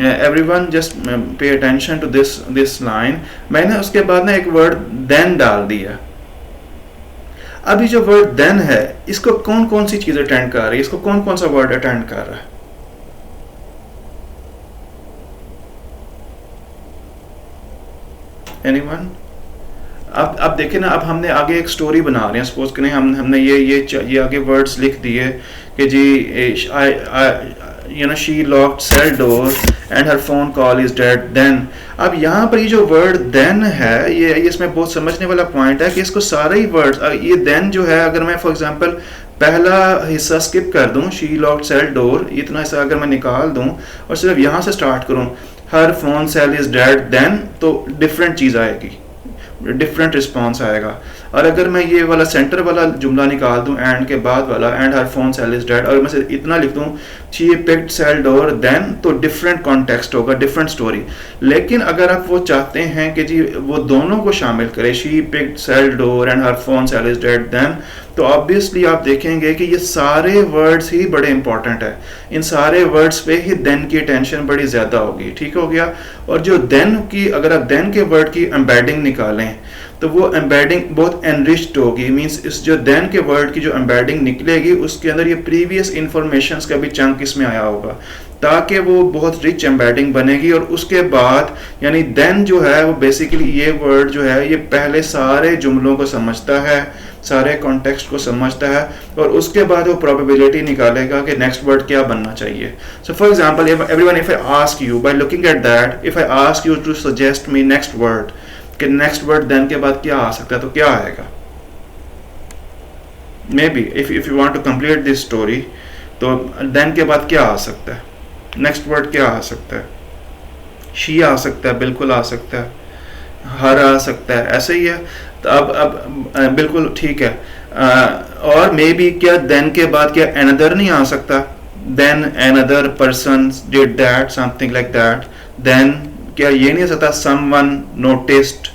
Speaker 1: everyone just pay attention to this line, मैंने उसके बाद ना एक वर्ड देन डाल दिया। अभी जो वर्ड देन है, इसको कौन कौन सी चीज अटेंड कर रही है, इसको कौन कौन सा वर्ड अटेंड कर रहा है? एनीवन? अब देखें ना, अब हमने आगे एक स्टोरी बना रहे हैं, सपोज करें हमने ये आगे वर्ड्स लिख दिए कि जी you know she locked cell door and her phone call is dead then. अब यहाँ पर ये जो वर्ड देन है, ये इसमें बहुत समझने वाला पॉइंट है कि इसको सारे ही वर्ड्स, ये देन जो है, अगर मैं फॉर एग्जांपल पहला हिस्सा स्किप कर दूं, शी लॉक्ड सेल डोर, इतना हिस्सा अगर मैं निकाल दूं और सिर्फ यहाँ से स्टार्ट करूं, her phone cell is dead then, तो डिफरेंट चीज़ आएगी, डिफरेंट रिस्पॉन्स आएगा। और अगर मैं ये वाला सेंटर वाला जुमला निकाल दूं, एंड के बाद वाला, and her phone cell is dead, और मैं सिर्फ इतना लिख दूं she picked cell door then, तो डिफरेंट कॉन्टेक्स्ट होगा, डिफरेंट स्टोरी। लेकिन अगर आप वो चाहते हैं कि जी वो दोनों को शामिल करें, she picked cell door and her phone cell is dead then, तो ऑब्वियसली आप देखेंगे कि ये सारे वर्ड्स ही बड़े इंपॉर्टेंट है, इन सारे वर्ड्स पे ही देन की अटेंशन बड़ी ज़्यादा होगी। ठीक हो गया? और जो देन की, अगर आप देन के वर्ड की एम्बेडिंग निकालें तो वो एम्बेडिंग बहुत एनरिच्ड होगी, मींस इस जो देन के वर्ड की जो एम्बेडिंग निकलेगी उसके अंदर ये प्रीवियस इंफॉर्मेशंस का भी चंक इसमें आया होगा, ताकि वो बहुत रिच एम्बेडिंग बनेगी। और उसके बाद यानी देन जो है वो बेसिकली ये वर्ड जो है ये पहले सारे जुमलों को समझता है, सारे कॉन्टेक्स्ट को समझता है, और उसके बाद वो प्रोबेबिलिटी निकालेगा कि नेक्स्ट वर्ड क्या बनना चाहिए। So for example everyone, if I ask you by looking at that, if I ask you to suggest me next word, कि नेक्स्ट वर्ड देन के बाद क्या आ सकता है, तो क्या आएगा? Maybe if you want to complete this story, तो देन के बाद क्या आ सकता है, नेक्स्ट वर्ड क्या आ सकता है? शी आ सकता है, बिल्कुल आ सकता है, हर आ सकता है, ऐसे ही है। तो अब बिल्कुल ठीक है। और मे बी क्या देन के बाद क्या अनदर नहीं आ सकता? Then another person did that, something like that. Then क्या ये नहीं आ सकता समवन नोटिस्ड?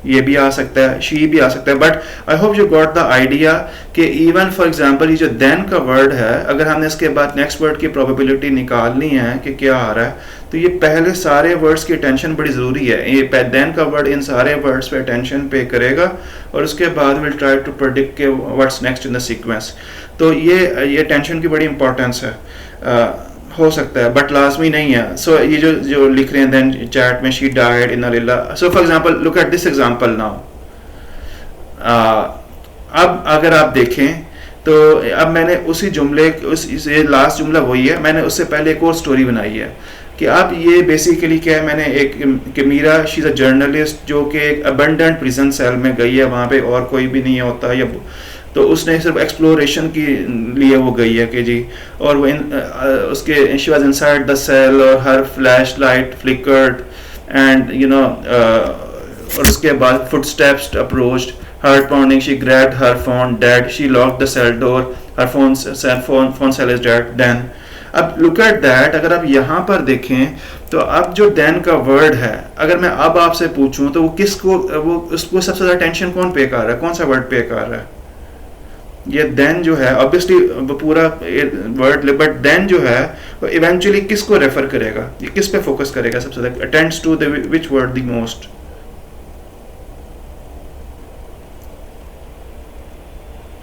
Speaker 1: ये भी आ सकता है, शी भी आ सकता है। But I hope you got the idea कि इवन फॉर एग्जांपल ये जो देन का वर्ड है, अगर हमने इसके बाद नेक्स्ट वर्ड की प्रोबेबिलिटी निकालनी है कि क्या आ रहा है, तो ये पहले सारे वर्ड्स की अटेंशन बड़ी ज़रूरी है। ये देन का वर्ड इन सारे वर्ड्स पे अटेंशन पे करेगा और उसके बाद विल ट्राई टू प्रेडिक्ट के what's next in the sequence. तो ये अटेंशन की बड़ी इंपॉर्टेंस है। हो सकता है बट लाजमी नहीं है। सो ये जो लिख रहे हैं देन चैट में, शी डाइड इन अलिल्ला। So for example look at this example now. अब अगर आप देखें तो अब मैंने उसी जुमले ये लास्ट जुमला वही है, मैंने उससे पहले एक और स्टोरी बनाई है कि अब ये बेसिकली क्या है, मैंने एक कि Meera she is a journalist जो कि एक अबंडेंट प्रिजन सेल में गई है, वहाँ पे और कोई भी नहीं होता, या तो उसने सिर्फ एक्सप्लोरेशन के लिए वो गई है कि जी, और वो उसके she was inside the cell और her flash light flickered and you know, और उसके बाद footsteps approached, heart pounding, she grabbed her phone, dead, she locked the cell door, her phone cell is dead, then. अब look at that, अगर आप यहाँ पर देखें तो अब जो देन का वर्ड है, अगर मैं अब आपसे पूछूं तो वो किसको, वो उसको सबसे ज़्यादा टेंशन कौन पे कर रहा है, कौन सा वर्ड पे कर रहा है? ये देन जो है ऑब्वियसली वो पूरा वर्ड, बट देन जो है वो इवेंचुअली किसको रेफर करेगा, ये किस पे फोकस करेगा सबसे ज्यादा, attends to the which word the most?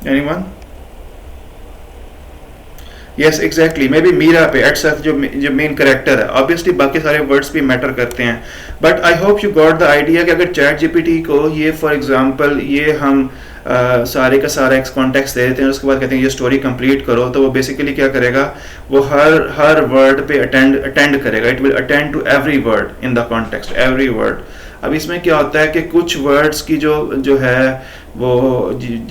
Speaker 1: Anyone? Yes exactly, maybe Meera पे एट सच जो मेन करेक्टर है। ऑब्वियसली बाकी सारे वर्ड्स भी मैटर करते हैं, but I hope you got the idea कि अगर चैट जीपीटी को ये फॉर एग्जांपल ये हम सारे का सारा एक कॉन्टेक्स्ट दे देते हैं, उसके बाद कहते हैं ये स्टोरी कंप्लीट करो, तो वो बेसिकली क्या करेगा, वो हर वर्ड पे अटेंड करेगा, it will attend to every word in the context, every word. अब इसमें क्या होता है कि कुछ वर्ड्स की जो है वो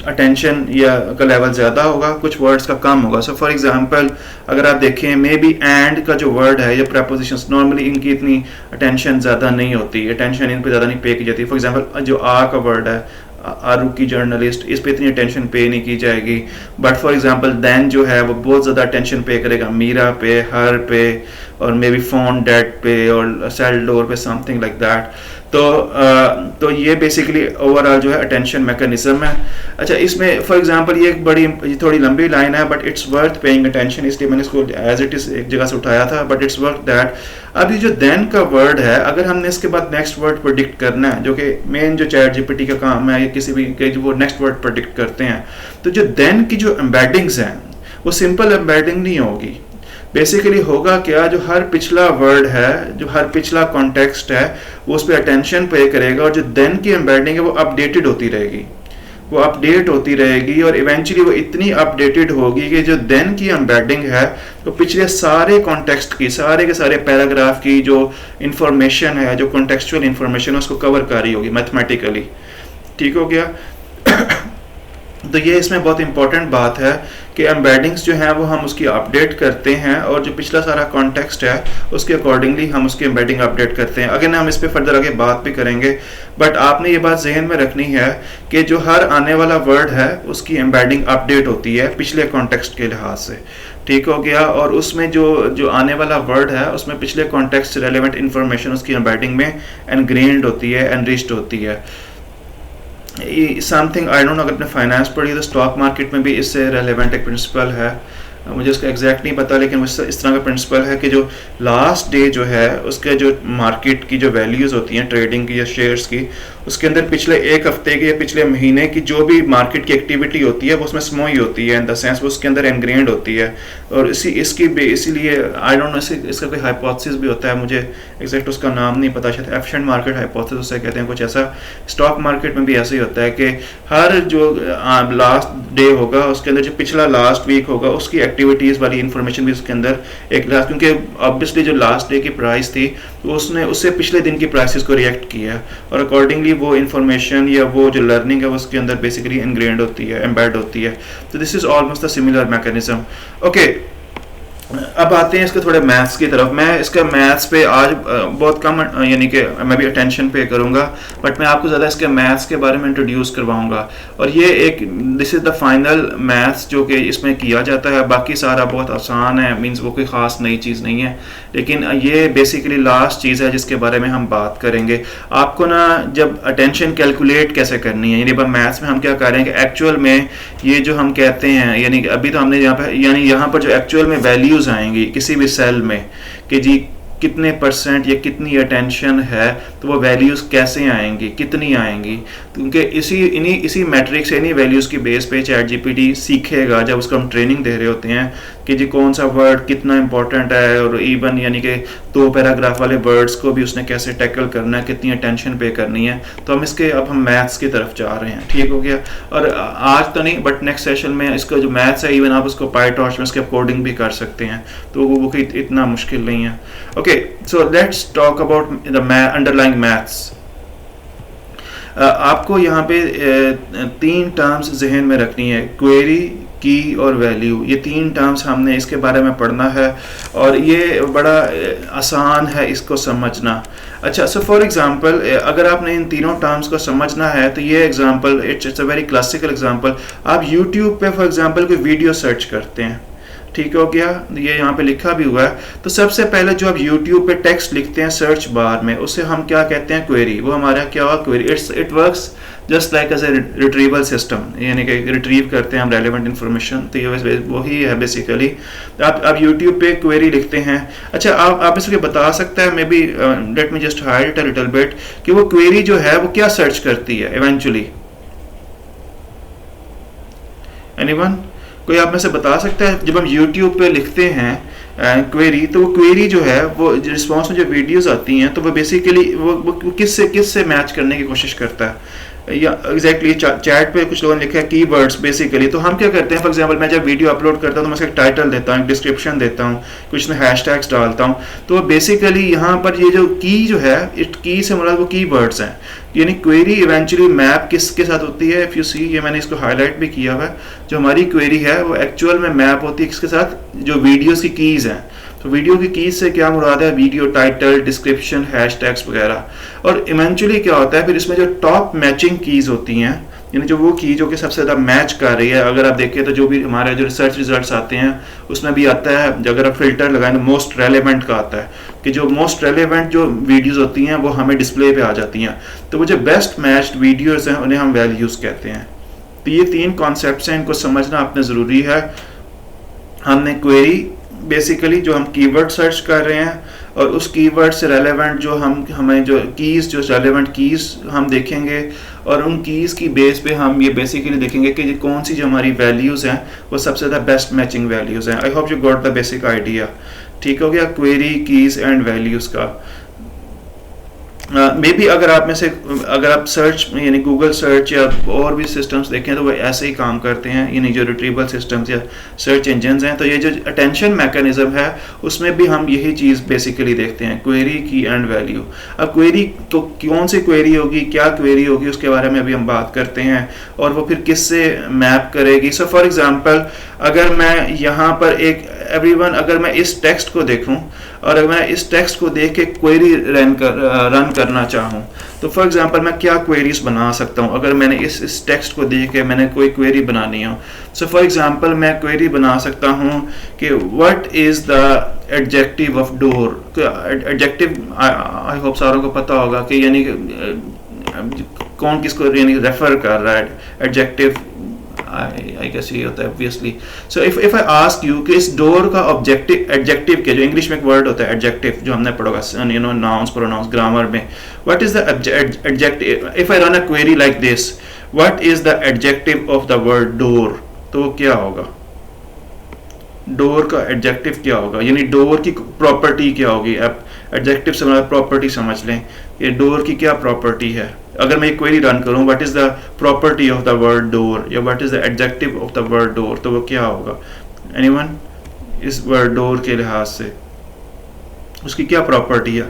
Speaker 1: अटेंशन या का लेवल ज़्यादा होगा, कुछ वर्ड्स का कम होगा। सो फॉर एग्जांपल अगर आप देखें मे बी एंड का जो वर्ड है या प्रपोजिशंस, नॉर्मली इनकी इतनी अटेंशन ज़्यादा नहीं होती, अटेंशन इन पे ज़्यादा नहीं पे की जाती। फॉर एग्जांपल जो आ का वर्ड है, आरू की जर्नलिस्ट, इस पे इतनी अटेंशन पे नहीं की जाएगी, बट फॉर एग्जांपल देन जो है वो बहुत ज़्यादा अटेंशन पे करेगा मीरा पे, हर पे, और मे बी फोन डेड पे और सेल डोर पे, समथिंग लाइक दैट। तो ये बेसिकली ओवरऑल जो है अटेंशन मैकेनिज्म है। अच्छा, इसमें फॉर एग्जांपल ये एक बड़ी थोड़ी लंबी लाइन है, but it's worth paying attention, इसलिए मैंने इसको एज इट इज एक जगह से उठाया था, बट इट्स वर्थ दैट। अब ये जो देन का वर्ड है, अगर हमने इसके बाद नेक्स्ट वर्ड प्रेडिक्ट करना है, जो कि मेन जो चैट जीपीटी का काम है, या किसी भी के जो वो नेक्स्ट वर्ड प्रेडिक्ट करते हैं, तो जो देन की जो एम्बेडिंग्स हैं वो सिंपल एम्बेडिंग नहीं होगी। बेसिकली होगा क्या, जो हर पिछला वर्ड है, जो हर पिछला कॉन्टेक्स्ट है, वो उस पर अटेंशन पे करेगा, और जो देन की एम्बेडिंग है वो अपडेटेड होती रहेगी, वो अपडेट होती रहेगी, और इवेंचुअली वो इतनी अपडेटेड होगी कि जो देन की एम्बेडिंग है तो पिछले सारे कॉन्टेक्स्ट की, सारे के सारे पैराग्राफ की जो इंफॉर्मेशन है, जो कॉन्टेक्चुअल इंफॉर्मेशन है, उसको कवर कर रही होगी मैथमेटिकली। ठीक हो गया। तो ये इसमें बहुत इंपॉर्टेंट बात है कि एम्बेडिंग्स जो हैं वो हम उसकी अपडेट करते हैं, और जो पिछला सारा कॉन्टेक्स्ट है उसके अकॉर्डिंगली हम उसकी एम्बेडिंग अपडेट करते हैं। अगर हम इस पर फर्दर आगे बात भी करेंगे, बट आपने ये बात जहन में रखनी है कि जो हर आने वाला वर्ड है उसकी एम्बेडिंग अपडेट होती है पिछले कॉन्टेक्स्ट के लिहाज से। ठीक हो गया। और उसमें जो आने वाला वर्ड है उसमें पिछले कॉन्टेक्स्ट से रेलेवेंट इंफॉर्मेशन उसकी एम्बेडिंग में एनग्रेन्ड होती है, एनरिच्ड होती है। समथिंग आई डोंट नो, अगर आपने फाइनेंस पढ़ी तो स्टॉक मार्केट में भी इससे रेलेवेंट एक प्रिंसिपल है, मुझे उसका एग्जैक्ट नहीं पता, लेकिन इस तरह का प्रिंसिपल है कि जो लास्ट डे जो है उसके जो मार्केट की जो वैल्यूज़ होती हैं ट्रेडिंग की या शेयर्स की, उसके अंदर पिछले एक हफ्ते की या पिछले महीने की जो भी मार्केट की एक्टिविटी होती है वो उसमें स्मोई होती है, इन द सेंस वो उसके अंदर एनग्रेन्ड होती है। और इसीलिए आई डोंट नो, इसका कोई हाइपोथेसिस भी होता है, मुझे एग्जैक्ट उसका नाम नहीं पता, शायद एफिशिएंट मार्केट हाइपोथेसिस उसे कहते हैं, कुछ ऐसा। स्टॉक मार्केट में भी ऐसे ही होता है कि हर जो लास्ट डे होगा उसके अंदर जो पिछला लास्ट वीक होगा उसकी एक्टिविटीज़ वाली इंफॉर्मेशन भी उसके अंदर एक लास्ट, क्योंकि ऑब्वियसली जो लास्ट डे की प्राइस थी तो उसने उससे पिछले दिन की प्राइसेस को रिएक्ट किया, और अकॉर्डिंगली वो इंफॉर्मेशन या वो जो लर्निंग है वो उसके अंदर बेसिकली इनग्रेन्ड होती है, एम्बेड होती है। तो this is almost the similar mechanism. Okay, अब आते हैं इसके थोड़े मैथ्स की तरफ। मैं इसका मैथ्स पे आज बहुत कम, यानी कि मैं भी अटेंशन पे करूँगा, बट मैं आपको ज़्यादा इसके मैथ्स के बारे में इंट्रोड्यूस करवाऊँगा। और ये एक this is the final maths जो कि इसमें किया जाता है, बाकी सारा बहुत आसान है, मींस वो कोई ख़ास नई चीज़ नहीं है, लेकिन ये बेसिकली लास्ट चीज़ है जिसके बारे में हम बात करेंगे। आपको ना जब अटेंशन कैलकुलेट कैसे करनी है, यानी मैथ्स में हम क्या कर रहे हैं कि एक्चुअल में ये जो हम कहते हैं, यानी अभी तो हमने यहाँ पर जो एक्चुअल में वैल्यूज़ आएंगी किसी भी सेल में कि जी कितने परसेंट या कितनी अटेंशन है, तो वो वैल्यूज़ कैसे आएंगी, कितनी आएंगी, क्योंकि इसी मैट्रिक्स से, इन्हीं वैल्यूज़ की बेस पे चैट जीपीटी सीखेगा जब उसको हम ट्रेनिंग दे रहे होते हैं कि जी कौन सा वर्ड कितना इंपॉर्टेंट है, और इवन यानी कि 2 पैराग्राफ वाले वर्ड्स को भी उसने कैसे टैकल करना है, कितनी अटेंशन पे करनी है। तो अब हम मैथ्स की तरफ जा रहे हैं। ठीक हो गया। और आज तो नहीं, बट नेक्स्ट सेशन में इसका जो मैथ्स है, इवन आप उसको पाईटॉर्च में इसके कोडिंग भी कर सकते हैं, तो वो कोई इतना मुश्किल नहीं है। Okay, so let's talk about the underlying maths. आपको यहाँ पे 3 टर्म्स जहन में रखनी है, क्वेरी, की और वैल्यू। ये 3 टर्म्स हमने इसके बारे में पढ़ना है, और ये बड़ा आसान है इसको समझना। अच्छा, सो फॉर एग्जांपल अगर आपने इन तीनों टर्म्स को समझना है तो ये example it's a very classical example. आप यूट्यूब पे फॉर एग्जांपल कोई वीडियो सर्च करते हैं, ठीक हो गया, ये यहाँ पे लिखा भी हुआ है। तो सबसे पहले जो आप YouTube पे टेक्स्ट लिखते हैं सर्च बार में, उसे हम क्या कहते हैं, क्वेरी। वो हमारा क्या हुआ, query. It works just like as a retrieval system, यानी कि रिट्रीव करते हैं हम रेलेवेंट इन्फॉर्मेशन। तो ये वही है बेसिकली। आप YouTube पे क्वेरी लिखते हैं। अच्छा, आप इसको बता सकते हैं, may be late me just hide it a little bit, कि वो क्वेरी जो है वो क्या सर्च करती है इवेंचुअली। एनीवन, कोई आप में से बता सकता है? जब हम YouTube पे लिखते हैं क्वेरी, तो वो क्वेरी जो है वो रिस्पॉन्स में जो वीडियोस आती हैं, तो वो बेसिकली वो किससे मैच करने की कोशिश करता है, या एग्जैक्टली चैट पे कुछ लोगों ने लिखा है कीवर्ड्स बेसिकली। तो हम क्या करते हैं, फॉर एग्जांपल मैं जब वीडियो अपलोड करता हूँ तो मैं उसका टाइटल देता हूँ, डिस्क्रिप्शन देता हूँ, कुछ ना हैशटैग्स डालता हूँ। तो बेसिकली यहाँ पर ये जो की जो है, इट की से मुराद वो कीवर्ड्स हैं, यानी क्वेरी इवेंचुअली मैप किसके साथ होती है। इफ यू सी, ये मैंने इसको हाईलाइट भी किया हुआ है, जो हमारी क्वेरी है वो एक्चुअल में मैप होती है किसके साथ, जो वीडियोस की कीज हैं। तो वीडियो की कीज से क्या मुराद है, वीडियो टाइटल, डिस्क्रिप्शन, हैशटैग्स वगैरह। और इवेंचुअली क्या होता है फिर इसमें जो टॉप मैचिंग कीज होती हैं, यानी जो वो की जो कि सबसे ज़्यादा मैच कर रही है, अगर आप देखें तो जो भी हमारे जो रिसर्च रिजल्ट्स आते हैं उसमें भी आता है, अगर आप फिल्टर लगाएं तो मोस्ट रेलेवेंट का आता है कि जो मोस्ट रेलेवेंट जो वीडियोस होती हैं वो हमें डिस्प्ले पे आ जाती हैं। तो वो जो बेस्ट मैच्ड वीडियोस हैं उन्हें हम वैल्यूज़ कहते हैं। तो ये 3 कॉन्सेप्ट्स हैं, इनको समझना अपने ज़रूरी है। हमने क्वेरी बेसिकली जो हम कीवर्ड सर्च कर रहे हैं और उस कीवर्ड से रेलेवेंट जो हमें जो कीज़, जो रेलेवेंट कीज़ हम देखेंगे और उन कीज़ की बेस पे हम ये बेसिकली देखेंगे कि कौन सी जो हमारी वैल्यूज़ हैं वो सबसे ज़्यादा बेस्ट मैचिंग वैल्यूज़ हैं। आई hope you got the basic idea. ठीक हो गया क्वेरी, कीज़ एंड वैल्यूज़ का। मे बी अगर आप में से अगर आप सर्च यानी गूगल सर्च या और भी सिस्टम्स देखें तो वो ऐसे ही काम करते हैं, यानी जो रिट्रीवल सिस्टम्स या सर्च इंजन्स हैं। तो ये जो अटेंशन मैकेनिज्म है उसमें भी हम यही चीज़ बेसिकली देखते हैं, क्वेरी, की एंड वैल्यू। अब क्वेरी तो कौन सी क्वेरी होगी, क्या क्वेरी होगी, उसके बारे में अभी हम बात करते हैं और वो फिर किससे मैप करेगी। सो फॉर एग्जांपल अगर मैं यहाँ पर एवरीवन अगर मैं इस टेक्स्ट को देखूँ और अगर मैं इस टेक्स्ट को देख के क्वेरी रन करना चाहूँ तो फॉर एग्जांपल मैं क्या क्वेरीज बना सकता हूँ अगर मैंने इस टेक्स्ट को देख के मैंने कोई क्वेरी बनानी हो। सो फॉर एग्जांपल मैं क्वेरी बना सकता हूँ कि what is the adjective of door. Adjective I hope सारों को पता होगा कि यानी कौन किसको यानी रेफर कर रहा है। एडजेक्टिव I guess ये होता है obviously. So if I ask you कि इस डोर का एडजेक्टिव के जो इंग्लिश में एक वर्ड होता है एडजेक्टिव जो हमने पढ़ा होगा नाउन्स प्रोनाउंस ग्रामर में, what is the adjective if I run a query like this, what is the adjective of the word door, तो क्या होगा, डोर का एडजेक्टिव क्या होगा, यानी डोर की प्रॉपर्टी क्या होगी। आप एडजेक्टिव से मतलब प्रॉपर्टी समझ लें, ये डोर की क्या प्रॉपर्टी है। अगर मैं एक क्वेरी रन करूं what is the property of the word door या what is the adjective of the word door, तो वो क्या होगा। एनीवन इस वर्ड डोर के लिहाज से उसकी क्या प्रॉपर्टी है।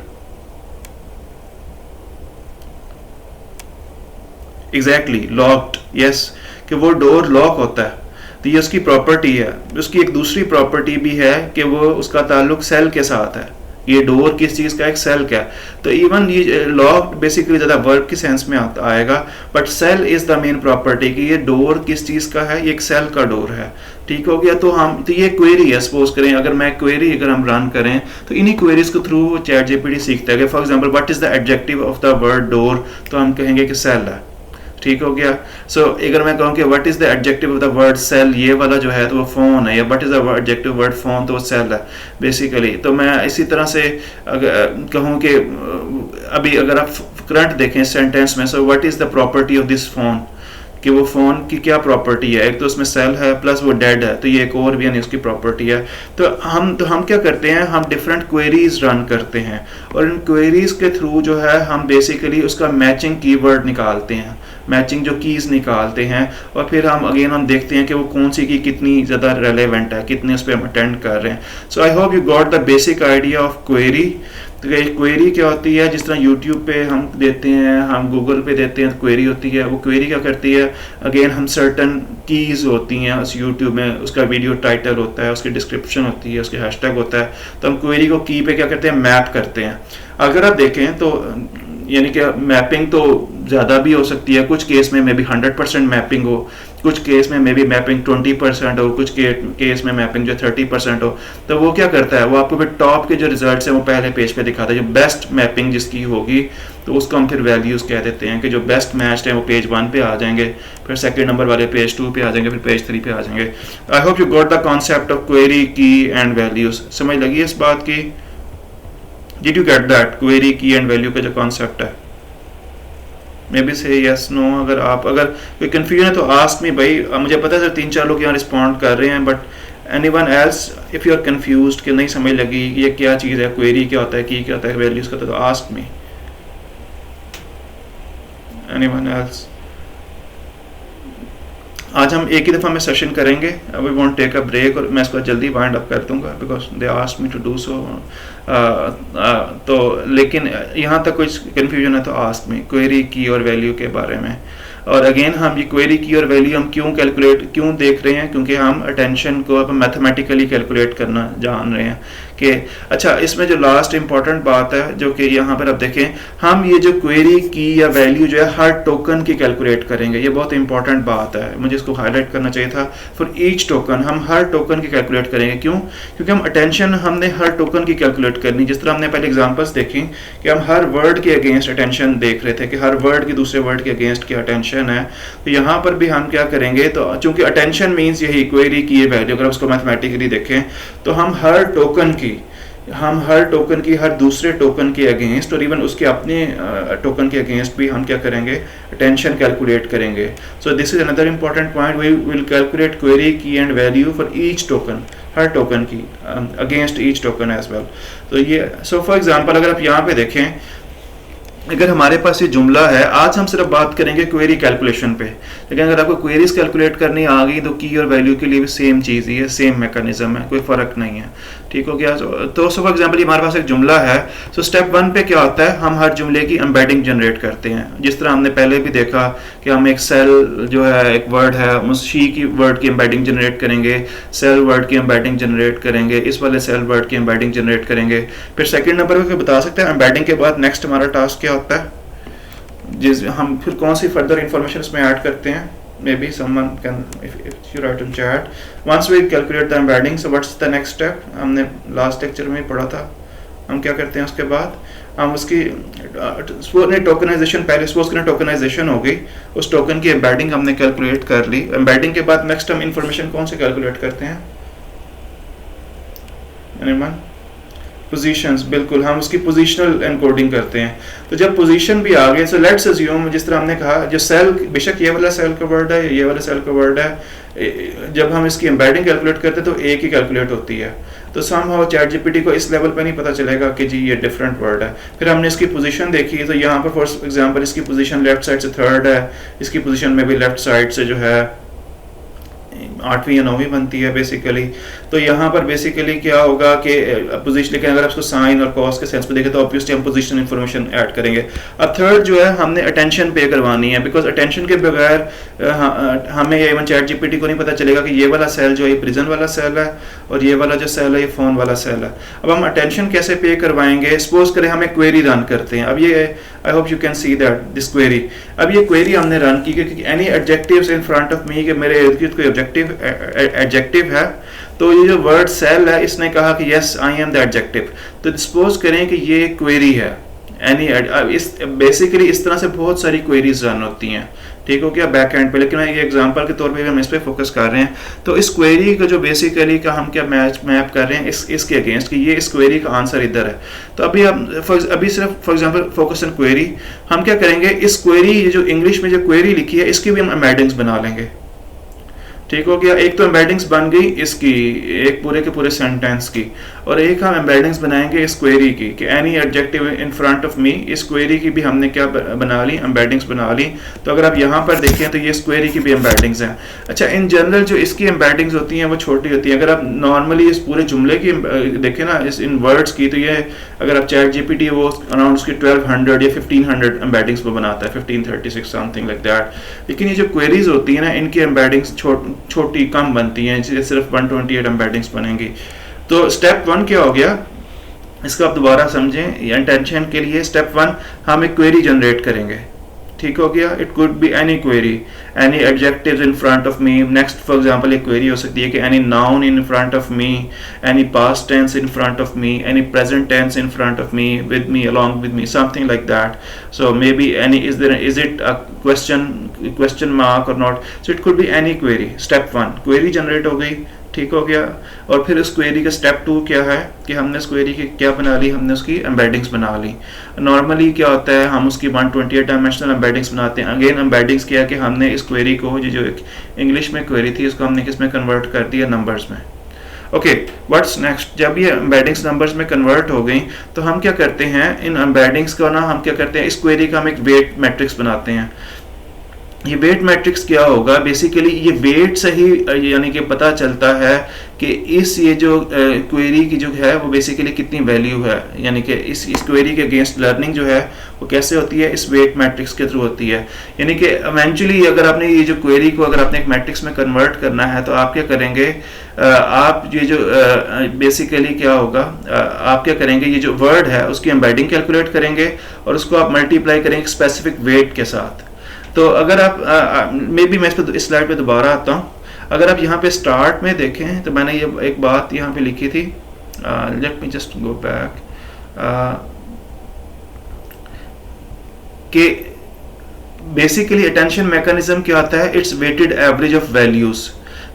Speaker 1: एग्जैक्टली लॉक्ड, यस, कि वो डोर लॉक होता है तो ये उसकी प्रॉपर्टी है। उसकी एक दूसरी प्रॉपर्टी भी है कि वो उसका ताल्लुक सेल के साथ है। ये डोर किस चीज़ का, एक सेल का। तो इवन ये लॉक बेसिकली ज़्यादा वर्ब की सेंस में आएगा, but cell is the main property कि ये डोर किस चीज़ का है, ये एक सेल का डोर है। ठीक हो गया। तो ये क्वेरी है, सपोज करें अगर मैं क्वेरी अगर हम रन करें तो इन्हीं क्वेरीज के थ्रू चैट जीपीटी सीखता है। For example what is the adjective of the word door, तो हम कहेंगे कि सेल है। ठीक हो गया। सो अगर मैं कहूँ कि what is the adjective of the word cell, ये वाला जो है तो वो फ़ोन है, या what is the adjective word phone, तो वो सेल है बेसिकली। तो मैं इसी तरह से अगर कहूँ कि अभी अगर आप करंट देखें सेंटेंस में, so what is the property of this phone, कि वो फ़ोन की क्या प्रॉपर्टी है। एक तो उसमें सेल है प्लस वो डेड है, तो ये एक और भी यानी उसकी प्रॉपर्टी है। तो हम क्या करते हैं, हम डिफरेंट क्वेरीज रन करते हैं और इन क्वेरीज के थ्रू जो है हम बेसिकली उसका मैचिंग कीवर्ड निकालते हैं, मैचिंग जो कीज़ निकालते हैं और फिर हम देखते हैं कि वो कौन सी की कितनी ज़्यादा रेलेवेंट है, कितने उस पर हम अटेंड कर रहे हैं। So I hope you got the basic idea of query. तो क्वेरी क्या होती है, जिस तरह यूट्यूब पे हम देते हैं, हम गूगल पे देते हैं, क्वेरी होती है। वो क्वेरी क्या करती है, अगेन हम सर्टन कीज़ होती हैं उस यूट्यूब में, उसका वीडियो टाइटल होता है, उसकी डिस्क्रिप्शन होती है, उसके हैशटैग होता है, तो हम क्वेरी को की पे क्या करते हैं, मैप करते हैं। अगर आप देखें तो यानी कि मैपिंग तो ज़्यादा भी हो सकती है, कुछ केस में मे बी 100% मैपिंग हो, कुछ केस में मे बी मैपिंग 20% हो, कुछ केस में मैपिंग जो 30% हो। तो वो क्या करता है, वो आपको फिर टॉप के जो रिजल्ट्स हैं वो पहले पेज पे दिखाता है। जो बेस्ट मैपिंग जिसकी होगी तो उसको हम फिर वैल्यूज़ कह देते हैं कि जो बेस्ट मैच्ड है वो पेज 1 पे आ जाएंगे, फिर सेकंड नंबर वाले पेज 2 पे आ जाएंगे, फिर पेज 3 पे आ जाएंगे। आई hope you got the concept of query, की एंड वैल्यूज़। समझ लगी इस बात की? Did you get that? Query, की एंड वैल्यू का जो कॉन्सेप्ट है, maybe say yes no. अगर कोई कंफ्यूजन है तो आस्क मी भाई। मुझे पता है 3-4 लोग यहाँ रिस्पॉन्ड कर रहे हैं, but anyone else if you are confused कि नहीं समझ लगी ये क्या चीज़ है, क्वेरी क्या होता है, की क्या होता है, वैल्यूज का, तो आस्क मी। Anyone else? आज हम एक ही दफ़ा में सेशन करेंगे, we want take a break, और मैं इसको जल्दी वाइंड अप कर दूंगा because they asked me to do so. तो लेकिन यहाँ तक कुछ कन्फ्यूजन है तो आस्क मी क्वेरी, की और वैल्यू के बारे में। और अगेन हम ये क्वेरी, की और वैल्यू हम क्यों देख रहे हैं, क्योंकि हम अटेंशन को अब मैथमेटिकली कैलकुलेट करना जान रहे हैं कि अच्छा, इसमें जो लास्ट इंपॉर्टेंट बात है जो कि यहाँ पर आप देखें, हम ये जो क्वेरी की या वैल्यू जो है हर टोकन की कैलकुलेट करेंगे। ये बहुत इंपॉर्टेंट बात है, मुझे इसको हाईलाइट करना चाहिए था। फॉर ईच टोकन हम हर टोकन की कैलकुलेट करेंगे। क्यों? क्योंकि हम अटेंशन हमने हर टोकन की कैलकुलेट करनी। जिस तरह हमने पहले एग्जांपल्स देखी कि हम हर वर्ड के अगेंस्ट अटेंशन देख रहे थे कि हर वर्ड की दूसरे वर्ड के अगेंस्ट की अटेंशन है, तो यहाँ पर भी हम क्या करेंगे, तो चूंकि अटेंशन मीन्स यही क्वेरी की ये वैल्यू, अगर उसको मैथमेटिकली देखें तो हम हर टोकन की हर दूसरे टोकन के अगेंस्ट और इवन उसके अपने टोकन के अगेंस्ट भी हम क्या करेंगे, अटेंशन कैलकुलेट करेंगे। So this is another important point, we will calculate query की and value for each token, हर टोकन की against each token as well. तो ये सो फॉर एग्जांपल अगर आप यहाँ पे देखें, अगर हमारे पास ये जुमला है, आज हम सिर्फ बात करेंगे क्वेरी कैलकुलेशन पे, लेकिन अगर आपको क्वेरीज कैलकुलेट करनी आ गई तो की और वैल्यू के लिए भी सेम चीज़ ही है, सेम मैकेनिज्म है, कोई फ़र्क नहीं है। ठीक हो गया? तो फॉर एग्जांपल हमारे पास एक जुमला है, सो स्टेप 1 पे क्या होता है, हम हर जुमले की एम्बेडिंग जनरेट करते हैं। जिस तरह हमने पहले भी देखा कि हम एक सेल जो है, एक वर्ड है, उस शी की वर्ड की एम्बेडिंग जनरेट करेंगे, सेल वर्ड की एम्बेडिंग जनरेट करेंगे, इस वाले सेल वर्ड की एम्बेडिंग जनरेट करेंगे। फिर सेकंड नंबर पे बता सकते हैं एम्बेडिंग के बाद नेक्स्ट हमारा टास्क क्या होता है, जिस हम फिर कौन सी फर्दर इंफॉर्मेशन इसमें ऐड करते हैं। Maybe someone can, if you write in chat, once we calculate the embedding, so what's the next step? हमने लास्ट लेक्चर में पढ़ा था, हम क्या करते हैं उसके बाद, हम उसकी टोकनाइजेशन, पहले सपोज करें टोकनाइजेशन हो गई, उस टोकन की एम्बेडिंग हमने कैलकुलेट कर ली। एम्बेडिंग के बाद नेक्स्ट हम इंफॉर्मेशन कौन से कैलकुलेट करते हैं? एनीवन? पोजीशंस, बिल्कुल, हम उसकी पोजीशनल एनकोडिंग करते हैं। तो जब पोजीशन भी आ गए, सो लेट्स अज्यूम, जिस तरह हमने कहा, जो सेल, बेशक ये वाला सेल का वर्ड है, ये वाला सेल का वर्ड है, जब हम इसकी एम्बेडिंग कैलकुलेट करते हैं तो एक ही कैलकुलेट होती है। तो समहाउ चैट जीपीटी को इस लेवल पे नहीं पता चलेगा कि जी ये डिफरेंट वर्ड है। फिर हमने इसकी पोजीशन देखी, तो यहाँ पर फॉर एग्जांपल इसकी पोजीशन लेफ्ट साइड से थर्ड है, इसकी पोजीशन में भी लेफ्ट साइड से जो है 8वीं या 9वीं बनती है बेसिकली। तो यहाँ पर बेसिकली क्या होगा कि पोजीशन, लेकिन अगर आप उसको साइन और कॉस के सेंस में देखें तो ऑब्वियसली हम पोजीशन इन्फॉर्मेशन ऐड करेंगे। अब थर्ड जो है, हमने अटेंशन पे करवानी है, बिकॉज अटेंशन के बगैर हमें इवन चैट जीपीटी को नहीं पता चलेगा कि ये वाला सेल जो है प्रिजन वाला सेल है और ये वाला जो सेल है ये फोन वाला सेल है। अब हम अटेंशन कैसे पे करवाएंगे? सपोज करें हम एक क्वेरी रन करते हैं। अब ये, आई hope you can see that this query. अब ये क्वेरी हमने रन की कि any adjectives in front of मी, कि मेरे इर्द गिर्द कोई एडजेक्टिव है, तो ये जो वर्ड सेल है इसने कहा कि yes I am the adjective. तो सपोज करें कि ये क्वेरी है एनी, इस बेसिकली इस तरह से बहुत सारी क्वेरीज रन होती हैं। ठीक हो गया बैक एंड पे, लेकिन ये एग्जांपल के तौर पे हम इस पे फोकस कर रहे हैं। तो इस क्वेरी का जो बेसिकली का हम क्या मैप कर रहे हैं इसके अगेंस्ट, कि ये इस क्वेरी का आंसर इधर है। तो अभी सिर्फ for example focus on query, हम क्या करेंगे, इस क्वेरी, ये जो इंग्लिश में जो क्वेरी लिखी है इसकी भी हम एम्बेडिंग्स बना लेंगे। ठीक हो गया? एक तो एम्बेडिंग्स बन गई इसकी, एक पूरे के पूरे सेंटेंस की, और एक हम एम्बेडिंग्स बनाएंगे इस क्वेरी की कि any adjective in front of मी। इस क्वेरी की भी हमने क्या बना ली, एम्बेडिंग्स बना ली। तो अगर आप यहाँ पर देखें तो ये इस क्वेरी की भी एम्बेडिंग्स हैं। अच्छा, इन जनरल जो इसकी एम्बेडिंग्स होती हैं वो छोटी होती हैं। अगर आप नॉर्मली इस पूरे जुमले की देखें ना, इस इन वर्ड्स की, तो ये अगर आप चैट जीपीटी वो अराउंड उसकी 1200 या 1500 एम्बेडिंग्स वो बनाता है, 1536 समथिंग लाइक दैट। लेकिन ये जो क्वेरीज होती है ना, इनकी एम्बेडिंग्स छोटी कम बनती हैं, सिर्फ 128 एम्बेडिंग्स बनेंगी। तो स्टेप 1 क्या हो गया, इसको आप दोबारा समझें इंटेंशन के लिए। स्टेप 1, हम एक क्वेरी जनरेट करेंगे। ठीक हो गया? It could be any query, any adjectives in front of me. Next for example एक क्वेरी हो सकती है कि any noun in front of me, any past tense in front of me, any present tense in front of me, with me, along with me, something like that. So maybe any, is it a question mark or not? So it could be any query. Step 1 query generate हो गई। ठीक हो गया? और फिर उस query का step 2 क्या है कि हमने उस क्वेरी की क्या बना ली, हमने उसकी एम्बेडिंग्स बना ली। नॉर्मली क्या होता है, हम उसकी 128 डायमेंशनल एम्बेडिंग्स बनाते हैं। अगेन एम्बेडिंग्स किया कि हमने इस क्वेरी को, जो इंग्लिश में क्वेरी थी, इसको हमने किस में कन्वर्ट कर दिया, नंबर्स में। Okay, what's next? जब ये एम्बेडिंग्स नंबर्स में कन्वर्ट हो गई तो हम क्या करते हैं, इन एम्बेडिंग्स को ना हम क्या करते हैं, इस क्वेरी का हम एक वेट मैट्रिक्स बनाते हैं। ये वेट मैट्रिक्स क्या होगा, बेसिकली ये वेट से ही यानी कि पता चलता है कि इस ये जो क्वेरी की जो है वो बेसिकली कितनी वैल्यू है, यानी कि इस क्वेरी के अगेंस्ट लर्निंग जो है वो कैसे होती है, इस वेट मैट्रिक्स के थ्रू होती है। यानी कि इवेंचुअली अगर आपने ये जो क्वेरी को अगर आपने एक मैट्रिक्स में कन्वर्ट करना है तो आप क्या करेंगे, आप ये जो बेसिकली क्या होगा, आप क्या करेंगे, ये जो वर्ड है उसकी एम्बेडिंग कैलकुलेट करेंगे और उसको आप मल्टीप्लाई करेंगे स्पेसिफिक वेट के साथ। तो अगर आप मे बी मैं इस स्लाइड पे दोबारा आता हूँ, अगर आप यहाँ पे स्टार्ट में देखें तो मैंने ये एक बात यहाँ पे लिखी थी, let me just go back, कि बेसिकली अटेंशन मैकेनिज्म क्या होता है, it's weighted average of values,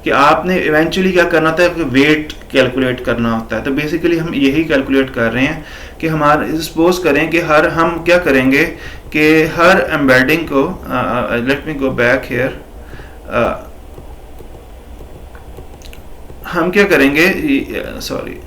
Speaker 1: कि आपने इवेंचुअली क्या करना होता है, वेट कैलकुलेट करना होता है। तो बेसिकली हम यही कैलकुलेट कर रहे हैं कि हमारे सपोज करें कि हम क्या करेंगे कि हर एम्बेडिंग को, let me go back here, हम क्या करेंगे, सॉरी,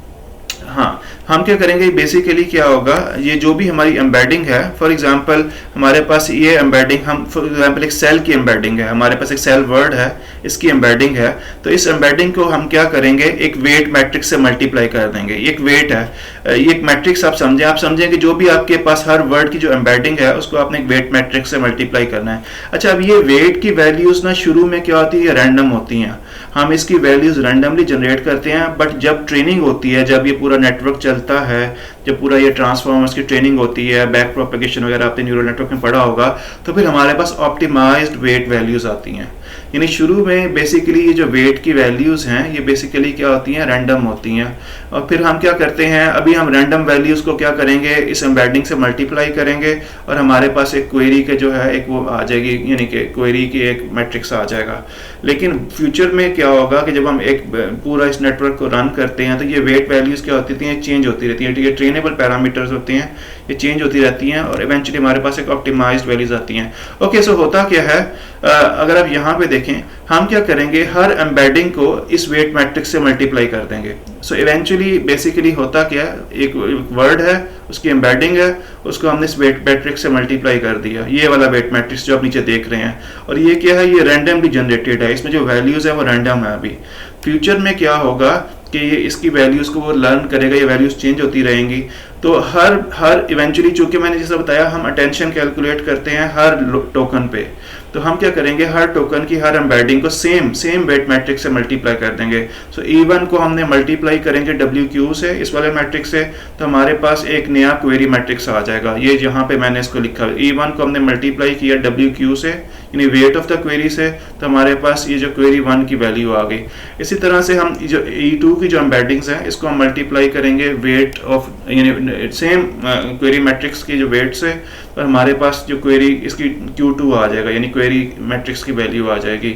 Speaker 1: हाँ, हम क्या करेंगे, बेसिकली क्या होगा, ये जो भी हमारी एम्बेडिंग है, फॉर एग्जांपल हमारे पास ये एम्बेडिंग, हम फॉर एग्जांपल एक सेल की एम्बेडिंग है, हमारे पास एक सेल वर्ड है, इसकी एम्बेडिंग है, तो इस एम्बेडिंग को हम क्या करेंगे, एक वेट मैट्रिक्स से मल्टीप्लाई कर देंगे। एक वेट है, ये एक मैट्रिक्स आप समझें कि जो भी आपके पास हर वर्ड की जो एम्बेडिंग है उसको आपने एक वेट मैट्रिक्स से मल्टीप्लाई करना है। अच्छा, अब ये वेट की वैल्यूज ना शुरू में क्या होती है, रैंडम होती हैं, हम इसकी वैल्यूज रैंडमली जनरेट करते हैं, बट जब ट्रेनिंग होती है, जब ये पूरा नेटवर्क चलता है, जब पूरा ये ट्रांसफॉर्मर्स की ट्रेनिंग होती है, बैक प्रोपेगेशन वगैरह आपने न्यूरल नेटवर्क में पढ़ा होगा, तो फिर हमारे पास ऑप्टिमाइज्ड वेट वैल्यूज आती हैं। यानी शुरू में बेसिकली ये जो वेट की वैल्यूज हैं ये बेसिकली क्या होती हैं, रैंडम होती हैं, और फिर हम क्या करते हैं, अभी हम रैंडम वैल्यूज को क्या करेंगे, इस एम्बेडिंग से मल्टीप्लाई करेंगे और हमारे पास एक क्वेरी के जो है एक वो आ जाएगी, यानी कि क्वेरी की एक मैट्रिक्स आ जाएगा। लेकिन फ्यूचर में क्या होगा कि जब हम एक पूरा इस नेटवर्क को रन करते हैं तो ये वेट वैल्यूज क्या होती हैं, चेंज होती रहती हैं, ये ट्रेनेबल पैरामीटर्स होते हैं, ये चेंज होती रहती हैं और इवेंचुअली हमारे पास एक ऑप्टिमाइज्ड वैल्यूज आती हैं। ओके, सो होता क्या है, अगर आप यहाँ पे देखें, हम क्या करेंगे, हर एम्बेडिंग को इस वेट मैट्रिक्स से मल्टीप्लाई कर देंगे। सो इवेंचुअली बेसिकली होता क्या है, एक वर्ड है, उसकी एम्बेडिंग है, उसको हमने इस वेट मैट्रिक्स से मल्टीप्लाई कर दिया, ये वाला वेट मैट्रिक्स जो आप नीचे देख रहे हैं, और ये क्या है, ये रैंडमली जनरेटेड है, इसमें जो वैल्यूज है वो रैंडम है। अभी फ्यूचर में क्या होगा कि ये इसकी वैल्यूज को वो लर्न करेगा, ये वैल्यूज चेंज होती रहेंगी, तो हर इवेंचुअली, चूंकि मैंने जैसा बताया हम अटेंशन कैलकुलेट करते हैं हर टोकन पे, तो हम क्या करेंगे, हर टोकन की हर एम्बेडिंग को सेम वेट मैट्रिक्स से मल्टीप्लाई कर देंगे। सो E1 को हमने मल्टीप्लाई करेंगे WQ से, इस वाले मैट्रिक्स से, तो हमारे पास एक नया क्वेरी मैट्रिक्स आ जाएगा। ये जहाँ पे मैंने इसको लिखा है, E1 को हमने मल्टीप्लाई किया WQ से, यानी वेट ऑफ द क्वेरी से, तो हमारे पास ये जो क्वेरी 1 की वैल्यू आ गई। इसी तरह से हम जो E2 की जो एम्बेडिंग्स हैं इसको हम मल्टीप्लाई करेंगे वेट ऑफ, यानी सेम क्वेरी मैट्रिक्स की जो वेट से, और हमारे पास जो क्वेरी इसकी Q2 आ जाएगा, यानी क्वेरी मैट्रिक्स की वैल्यू आ जाएगी।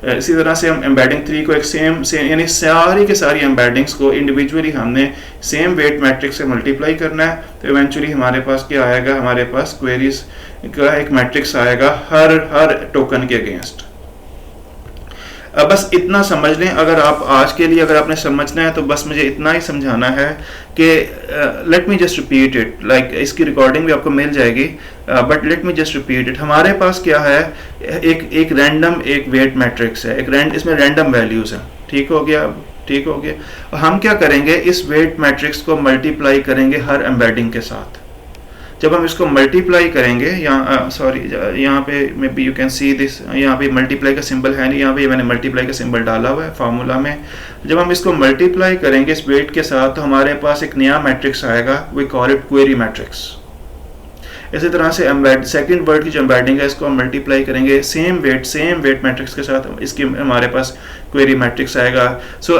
Speaker 1: इसी तरह से हम एम्बेडिंग 3 को एक सेम यानी सारी के सारी एम्बेडिंग्स को इंडिविजुअली हमने सेम वेट मैट्रिक्स से मल्टीप्लाई करना है, तो इवेंचुअली हमारे पास क्या आएगा, हमारे पास क्वेरीज का एक मैट्रिक्स आएगा हर टोकन के अगेंस्ट। अब बस इतना समझ लें, अगर आप आज के लिए अगर आपने समझना है तो बस मुझे इतना ही समझाना है कि late me just repeat it, like इसकी रिकॉर्डिंग भी आपको मिल जाएगी, but let me just repeat it. हमारे पास क्या है, एक रैंडम एक वेट मैट्रिक्स है, इसमें रैंडम वैल्यूज हैं, ठीक हो गया, ठीक हो गया। हम क्या करेंगे, इस वेट मैट्रिक्स को मल्टीप्लाई करेंगे हर एम्बेडिंग के साथ। जब हम इसको मल्टीप्लाई करेंगे, यहाँ सॉरी, यहाँ पे may be you can see this, यहाँ पे मल्टीप्लाई का सिंबल है नहीं, यहाँ पे मैंने मल्टीप्लाई का सिंबल डाला हुआ है फार्मूला में। जब हम इसको मल्टीप्लाई करेंगे इस वेट के साथ, तो हमारे पास एक नया मैट्रिक्स आएगा, we call it query matrix. इसी तरह से सेकंड वर्ड की जो एम्बेडिंग है इसको हम मल्टीप्लाई करेंगे सेम वेट मैट्रिक्स के साथ, इसकी हमारे पास क्वेरी मैट्रिक्स आएगा। सो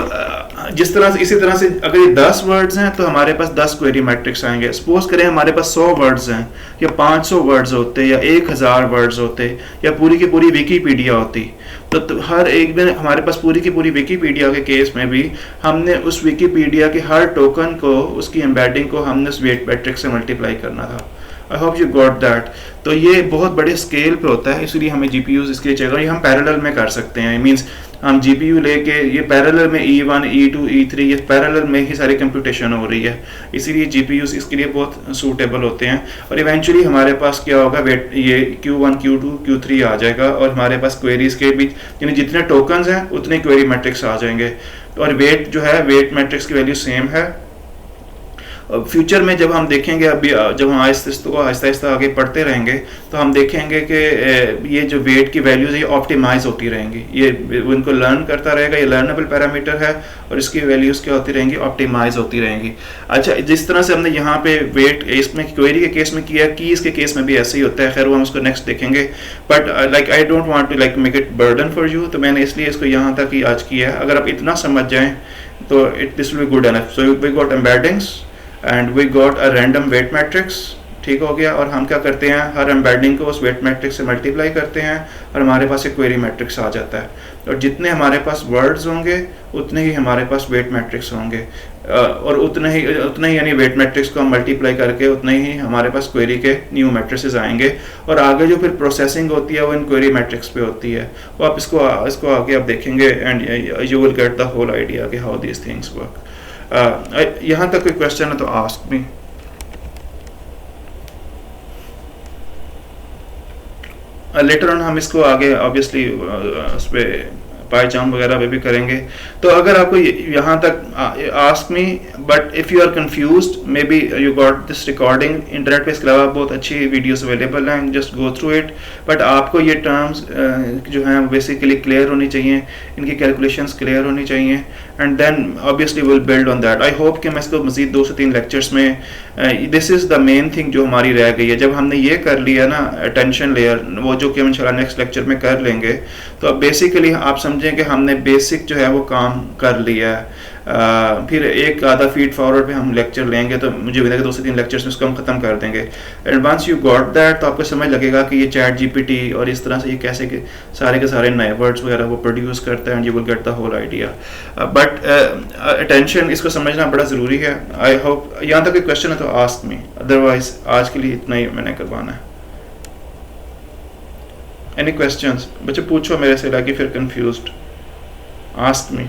Speaker 1: जिस तरह से, इसी तरह से अगर ये 10 वर्ड्स हैं तो हमारे पास 10 क्वेरी मैट्रिक्स आएंगे। सपोज करें हमारे पास 100 वर्ड्स हैं, या 500 वर्ड्स होते, या 1000 वर्ड्स होते, या पूरी की पूरी विकीपीडिया होती, तो हर एक दिन हमारे पास पूरी की पूरी विकीपीडिया के केस में भी हमने उस विकीपीडिया के हर टोकन को, उसकी एम्बेडिंग को हमने उस वेट मैट्रिक्स से मल्टीप्लाई करना था। आई होप यू गॉट दैट। तो ये बहुत बड़े स्केल पे होता है, इसलिए हमें जीपीयूज इसके लिए चाहिए। ये हम पैरेलल में कर सकते हैं, मींस हम जीपीयू लेके ये पैरेलल में E1 E2 E3 ये पैरेलल में ही सारी कंप्यूटेशन हो रही है, इसीलिए जीपीयूज इसके लिए बहुत सूटेबल होते हैं। और इवेंचुअली हमारे पास क्या होगा, वेट ये Q1 Q2 Q3 आ जाएगा और हमारे पास क्वेरीज के बीच यानी जितने टोकन्स हैं उतने क्वेरी मैट्रिक्स आ जाएंगे। और वेट जो है, वेट मैट्रिक्स की वैल्यू सेम है। फ्यूचर में जब हम देखेंगे, अभी जब हम आहिस्ता आहिस्ता आगे पढ़ते रहेंगे तो हम देखेंगे कि ये जो वेट की वैल्यूज ये ऑप्टिमाइज होती रहेंगी, ये उनको लर्न करता रहेगा, ये लर्नेबल पैरामीटर है और इसकी वैल्यूज क्या होती रहेंगी, ऑप्टिमाइज होती रहेंगी। अच्छा, जिस तरह से हमने यहाँ पे वेट इसमें क्वेरी के केस में किया, कीज के केस में भी ऐसे ही होता है, खैर वो हम उसको नेक्स्ट देखेंगे। But like I don't want to like make it burden for you, तो मैंने इसलिए इसको यहाँ तक ही आज किया है। अगर आप इतना समझ जाएं तो this will be good enough. So we got embeddings and we got a random weight matrix, ठीक हो गया। और हम क्या करते हैं, हर एम्बेडिंग को उस वेट मैट्रिक्स से मल्टीप्लाई करते हैं और हमारे पास एक क्वेरी मैट्रिक्स आ जाता है। और जितने हमारे पास वर्ड्स होंगे उतने ही हमारे पास वेट मैट्रिक्स होंगे, और उतने ही यानी वेट मैट्रिक्स को हम मल्टीप्लाई करके उतने ही हमारे पास क्वेरी के न्यू मैट्रिसेस आएंगे। और आगे जो फिर प्रोसेसिंग होती है वो इन क्वेरी मैट्रिक्स पे होती है। वो आप इसको आगे आप देखेंगे and you will get the whole idea कि हाउ दीज थिंग्स वर्क। यहाँ तक कोई क्वेश्चन है तो आस्क मी। लेटर ऑन हम इसको आगे ऑब्वियसली उस पर पाईचाम वगैरह पे भी करेंगे। तो अगर आपको यहाँ तक ask me, but if you are confused maybe you got this recording internet पे, इसके अलावा बहुत अच्छी वीडियोस अवेलेबल हैं, just go through it. But आपको ये टर्म्स जो हैं बेसिकली क्लियर होनी चाहिए, इनकी कैलकुलेशंस क्लियर होनी चाहिए, and then obviously will build on that. I hope कि मैं इसको मजीद 2 से 3 लेक्चर्स में, this is the main thing जो हमारी रह गई है। जब हमने ये कर लिया ना अटेंशन लेयर, वो जो कि हम इंशाल्लाह नेक्स्ट लेक्चर में कर लेंगे, तो अब बेसिकली आप समझें कि हमने बेसिक जो है वो काम कर लिया है। फिर एक आधा फीड फॉरवर्ड पे हम लेक्चर लेंगे, तो मुझे उम्मीद है कि 2 से 3 लेक्चर्स में इसको हम ख़त्म कर देंगे। And once you got that तो आपको समझ लगेगा कि ये चैट जीपीटी और इस तरह से ये कैसे के सारे नए वर्ड्स वगैरह वो प्रोड्यूस करता है, and you will get the whole idea. But attention इसको समझना बड़ा ज़रूरी है। आई होप यहाँ तक कोई क्वेश्चन है तो आस्क मी, अदरवाइज आज के लिए इतना ही मैंने करवाना है। एनी क्वेश्चंस बच्चे पूछो मेरे से, like if you are confused ask me.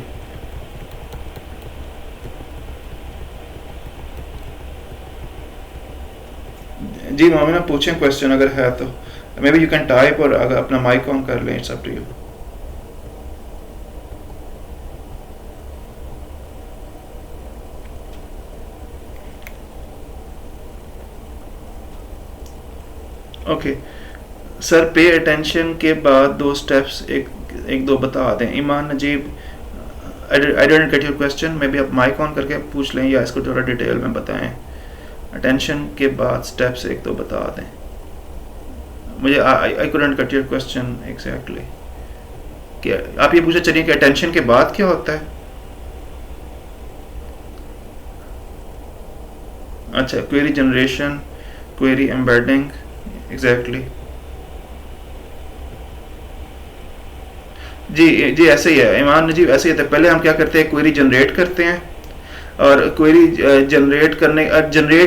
Speaker 1: जी मोमिना पूछें क्वेश्चन अगर है तो, maybe you can type, और अगर अपना माइक ऑन कर लें, it's up to you. Okay sir, pay attention के बाद 2 स्टेप्स एक दो बता दें। Iman Najeeb, I don't get your question, maybe आप माइक ऑन करके पूछ लें या इसको थोड़ा डिटेल में बताएं। अटेंशन के बाद स्टेप्स 1-2 बता दें मुझे। I couldn't get your question exactly. क्या आप ये पूछे चलिए कि अटेंशन के बाद क्या होता है? अच्छा, query generation, query embedding, exactly जी ऐसे ही है ईमान नजीब, ऐसे ही है। पहले हम क्या करते हैं, क्वेरी जनरेट करते हैं, और क्वेरी जनरेट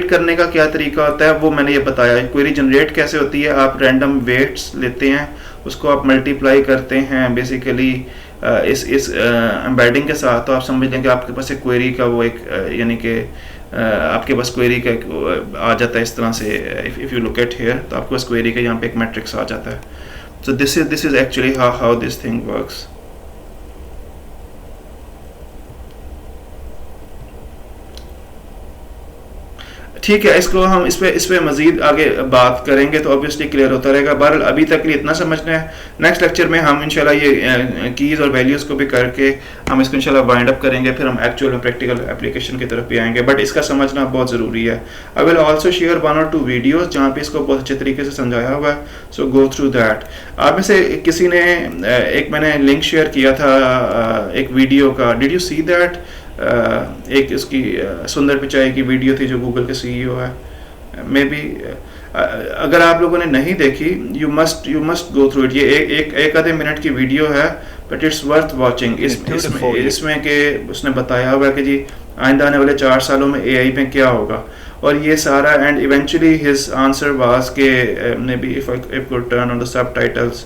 Speaker 1: करने का क्या तरीका होता है वो मैंने ये बताया। क्वेरी जनरेट कैसे होती है, आप रैंडम वेट्स लेते हैं, उसको आप मल्टीप्लाई करते हैं बेसिकली इस एम्बेडिंग के साथ, तो आप समझ लें कि आपके पास एक क्वेरी का वो एक यानी कि आपके पास क्वेरी का आ जाता है इस तरह से। If you look at here तो आपके पास क्वेरी का यहाँ पे एक मैट्रिक्स आ जाता है। So this is actually how this thing works. ठीक है, इसको हम इस पे मजीद आगे बात करेंगे तो ऑब्वियसली क्लियर होता रहेगा। बहरहाल अभी तक के लिए इतना समझना है। नेक्स्ट लेक्चर में हम इंशाल्लाह ये कीज़ और वैल्यूज़ को भी करके हम इसको इंशाल्लाह वाइंड अप करेंगे, फिर हम एक्चुअल और प्रैक्टिकल एप्लीकेशन की तरफ भी आएंगे। बट इसका समझना बहुत ज़रूरी है। आई विल ऑल्सो शेयर 1 और 2 वीडियोज़ जहाँ पे इसको बहुत अच्छे तरीके से समझाया हुआ है, सो गो थ्रू दैट। आप में से किसी ने एक मैंने लिंक शेयर किया था एक वीडियो का, डिड यू सी दैट? एक उसकी सुंदर पिचाई की वीडियो थी जो गूगल के सीईओ है। मे बी अगर आप लोगों ने नहीं देखी, you must go through it. ये एक आधे मिनट की वीडियो है, बट इट्स वर्थ वॉचिंग। इसमें कि उसने बताया हुआ है कि जी आइंदा आने वाले 4 सालों में एआई में क्या होगा, और ये सारा, and eventually his answer was के maybe if I could turn on the subtitles,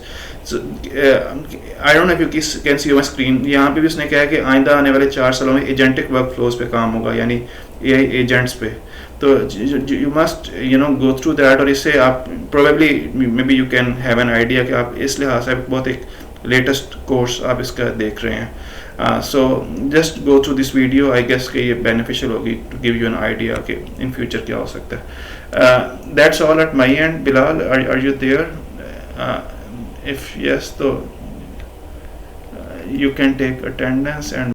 Speaker 1: I don't know if you can see my screen, यहाँ पे भी उसने कहा कि आइंदा आने वाले 4 सालों में एजेंटिक वर्क फ्लोज पे काम होगा, यानी एआई एजेंट्स पे। तो you must go through that, और इससे आप probably may be you can have an idea कि आप इस लिहाज से बहुत एक लेटेस्ट कोर्स आप इसका देख रहे हैं। So just go through this video, I guess कि ये बेनिफिशियल होगी to give you an idea कि इन फ्यूचर क्या हो सकता है। That's all at my end. Bilal, are you there? If yes, तो you can take attendance and